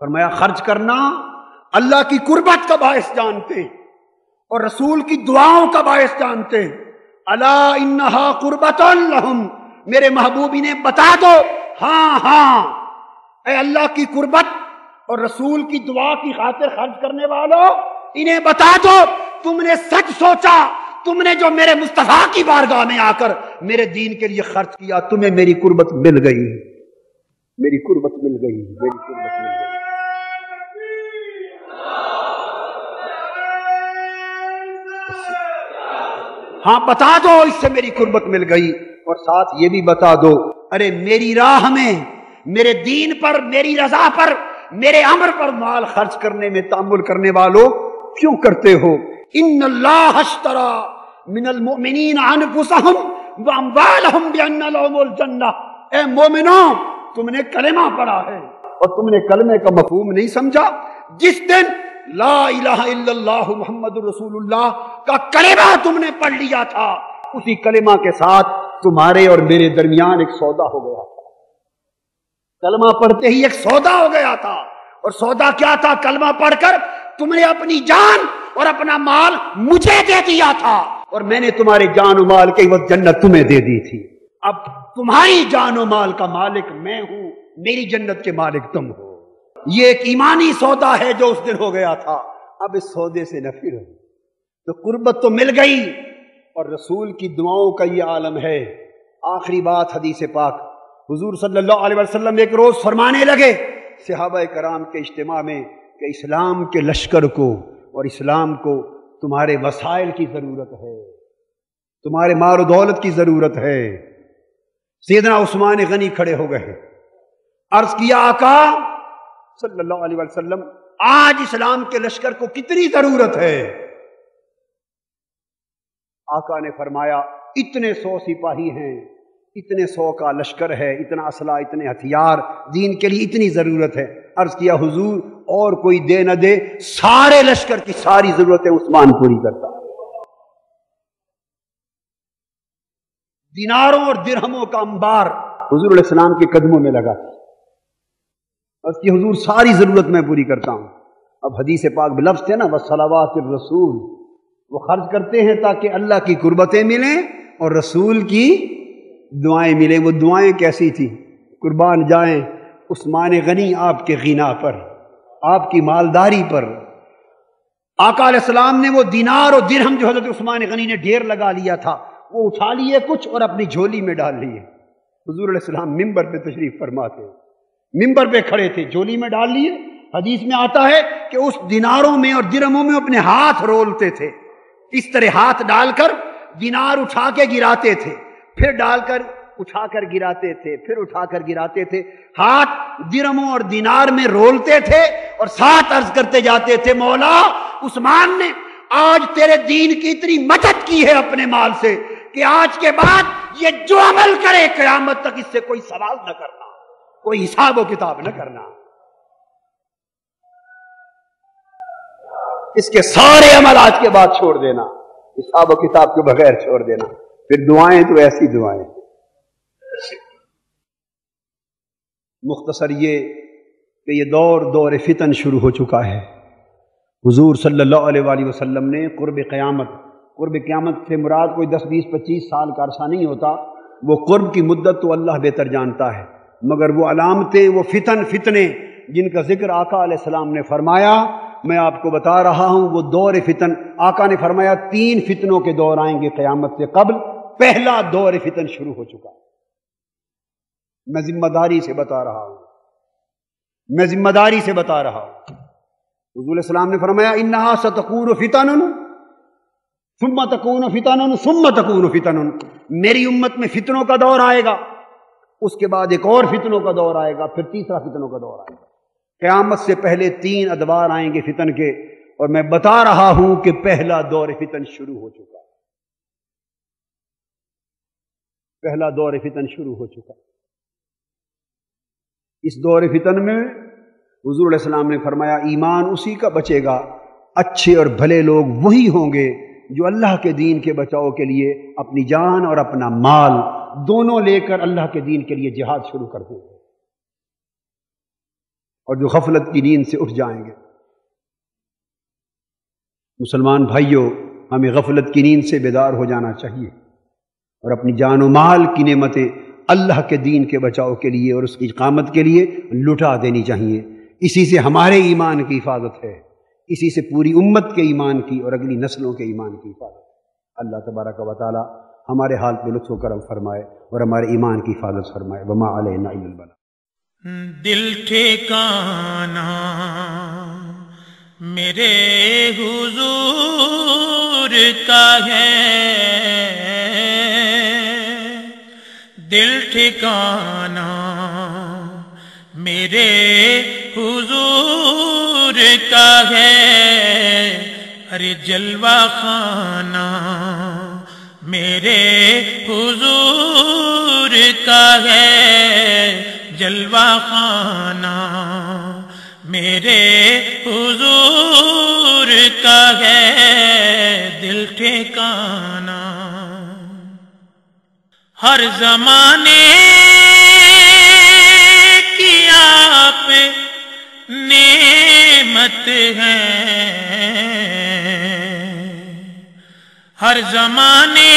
فرمایا خرچ کرنا اللہ کی قربت کا باعث جانتے ہیں اور رسول کی دعاؤں کا باعث جانتے ہیں۔ الا انہا قربۃ لہم، میرے محبوب انہیں بتا دو، ہاں ہاں اے اللہ کی قربت اور رسول کی دعا کی خاطر خرچ کرنے والوں، انہیں بتا دو تم نے سچ سوچا، تم نے جو میرے مصطفیٰ کی بارگاہ میں آ کر میرے دین کے لیے خرچ کیا، تمہیں میری قربت مل گئی، میری قربت مل گئی، میری قربت مل گئی۔ ہاں بتا دو اس سے میری قربت مل گئی، اور ساتھ یہ بھی بتا دو ارے میری راہ میں، میرے دین پر، میری رضا پر، میرے امر پر مال خرچ کرنے میں تأمل کرنے والوں کیوں کرتے ہو؟ ان اللہ اشترى من المؤمنین انفسهم واموالهم بان لهم الجنہ، اے مومنوں تم نے کلمہ پڑھا ہے اور تم نے کلمے کا مفہوم نہیں سمجھا۔ جس دن لا الہ الا اللہ محمد رسول اللہ کا کلمہ تم نے پڑھ لیا تھا، اسی کلمہ کے ساتھ تمہارے اور میرے درمیان ایک سودا ہو گیا تھا۔ کلمہ پڑھتے ہی ایک سودا ہو گیا تھا، اور سودا کیا تھا؟ کلمہ پڑھ کر تم نے اپنی جان اور اپنا مال مجھے دے دیا تھا، اور میں نے تمہارے جان و مال کے وقت جنت تمہیں دے دی تھی۔ اب تمہاری جان و مال کا مالک میں ہوں، میری جنت کے مالک تم ہو۔ یہ ایک ایمانی سودا ہے جو اس دن ہو گیا تھا، اب اس سودے سے نہ پھرو۔ تو قربت تو مل گئی، اور رسول کی دعاؤں کا یہ عالم ہے۔ آخری بات حدیث پاک، حضور صلی اللہ علیہ وسلم ایک روز فرمانے لگے صحابہ کرام کے اجتماع میں کہ اسلام کے لشکر کو اور اسلام کو تمہارے وسائل کی ضرورت ہے، تمہارے مال و دولت کی ضرورت ہے۔ سیدنا عثمان غنی کھڑے ہو گئے، عرض کیا آقا صلی اللہ علیہ وسلم آج اسلام کے لشکر کو کتنی ضرورت ہے؟ آقا نے فرمایا اتنے 100 سپاہی ہیں، اتنے 100 کا لشکر ہے، اتنا اسلحہ، اتنے ہتھیار، دین کے لیے اتنی ضرورت ہے۔ عرض کیا حضور اور کوئی دے نہ دے، سارے لشکر کی ساری ضرورتیں عثمان پوری کرتا ہے۔ دیناروں اور درہموں کا انبار حضور علیہ السلام کے قدموں میں لگا، عرض کی حضور ساری ضرورت میں پوری کرتا ہوں۔ اب حدیث پاک بلفظ تھے نا وصلوات الرسول، وہ خرچ کرتے ہیں تاکہ اللہ کی قربتیں ملیں اور رسول کی دعائیں ملیں۔ وہ دعائیں کیسی تھیں؟ قربان جائیں عثمان غنی آپ کے غنا پر، آپ کی مالداری پر۔ آقا علیہ السلام نے وہ دینار اور درہم جو حضرت عثمان غنی نے ڈھیر لگا لیا تھا وہ اٹھا لیے کچھ اور اپنی جھولی میں ڈال لیے۔ حضور علیہ السلام ممبر پہ تشریف فرما تھے، ممبر پہ کھڑے تھے، جھولی میں ڈال لیے۔ حدیث میں آتا ہے کہ اس دیناروں میں اور درہموں میں اپنے ہاتھ رولتے تھے، اس طرح ہاتھ ڈال کر دینار اٹھا کے گراتے تھے، پھر ڈال کر اٹھا کر گراتے تھے، پھر اٹھا کر گراتے تھے، ہاتھ درہموں اور دینار میں رولتے تھے اور ساتھ عرض کرتے جاتے تھے مولا عثمان نے آج تیرے دین کی اتنی مدد کی ہے اپنے مال سے کہ آج کے بعد یہ جو عمل کرے قیامت تک اس سے کوئی سوال نہ کرنا، کوئی حساب و کتاب نہ کرنا، اس کے سارے عمل آج کے بعد چھوڑ دینا، حساب و کتاب کے بغیر چھوڑ دینا، پھر دعائیں تو ایسی دعائیں۔ مختصر یہ کہ یہ دور فتن شروع ہو چکا ہے۔ حضور صلی اللہ علیہ وآلہ وسلم نے قرب قیامت سے مراد کوئی 10 20 25 سال کا عرصہ نہیں ہوتا، وہ قرب کی مدت تو اللہ بہتر جانتا ہے، مگر وہ علامتیں، وہ فتنے جن کا ذکر آقا علیہ السلام نے فرمایا، میں آپ کو بتا رہا ہوں وہ دور فتن۔ آقا نے فرمایا 3 فتنوں کے دور آئیں گے قیامت سے قبل، پہلا دور فتن شروع ہو چکا ہے۔ میں ذمہ داری سے بتا رہا ہوں، حضور علیہ السلام نے فرمایا انہا ستکون فتن ثم تکون فتن ثم تکون فتن، میری امت میں فتنوں کا دور آئے گا، اس کے بعد ایک اور فتنوں کا دور آئے گا، پھر تیسرا فتنوں کا دور آئے گا۔ قیامت سے پہلے 3 ادوار آئیں گے فتن کے، اور میں بتا رہا ہوں کہ پہلا دور فتن شروع ہو چکا، پہلا دور فتن شروع ہو چکا۔ اس دور فتن میں حضور علیہ السلام نے فرمایا ایمان اسی کا بچے گا، اچھے اور بھلے لوگ وہی ہوں گے جو اللہ کے دین کے بچاؤ کے لیے اپنی جان اور اپنا مال دونوں لے کر اللہ کے دین کے لیے جہاد شروع کر دیں گے، اور جو غفلت کی نیند سے اٹھ جائیں گے۔ مسلمان بھائیوں، ہمیں غفلت کی نیند سے بیدار ہو جانا چاہیے اور اپنی جان و مال کی نعمتیں اللہ کے دین کے بچاؤ کے لیے اور اس کی اقامت کے لیے لٹا دینی چاہیے۔ اسی سے ہمارے ایمان کی حفاظت ہے، اسی سے پوری امت کے ایمان کی اور اگلی نسلوں کے ایمان کی حفاظت ہے۔ اللہ تبارک و تعالی ہمارے حال پہ لطف و کرم فرمائے اور ہمارے ایمان کی حفاظت فرمائے۔ وما علینا الا البلاغ۔ دل ٹھکانا میرے حضور کا ہے، دل ٹھکانا میرے حضور کا ہے، ارے جلوہ خانہ میرے حضور کا ہے، جلوہ خانہ میرے حضور کا ہے، دل ٹھکانا ہر زمانے کی آپ نعمت ہے، ہر زمانے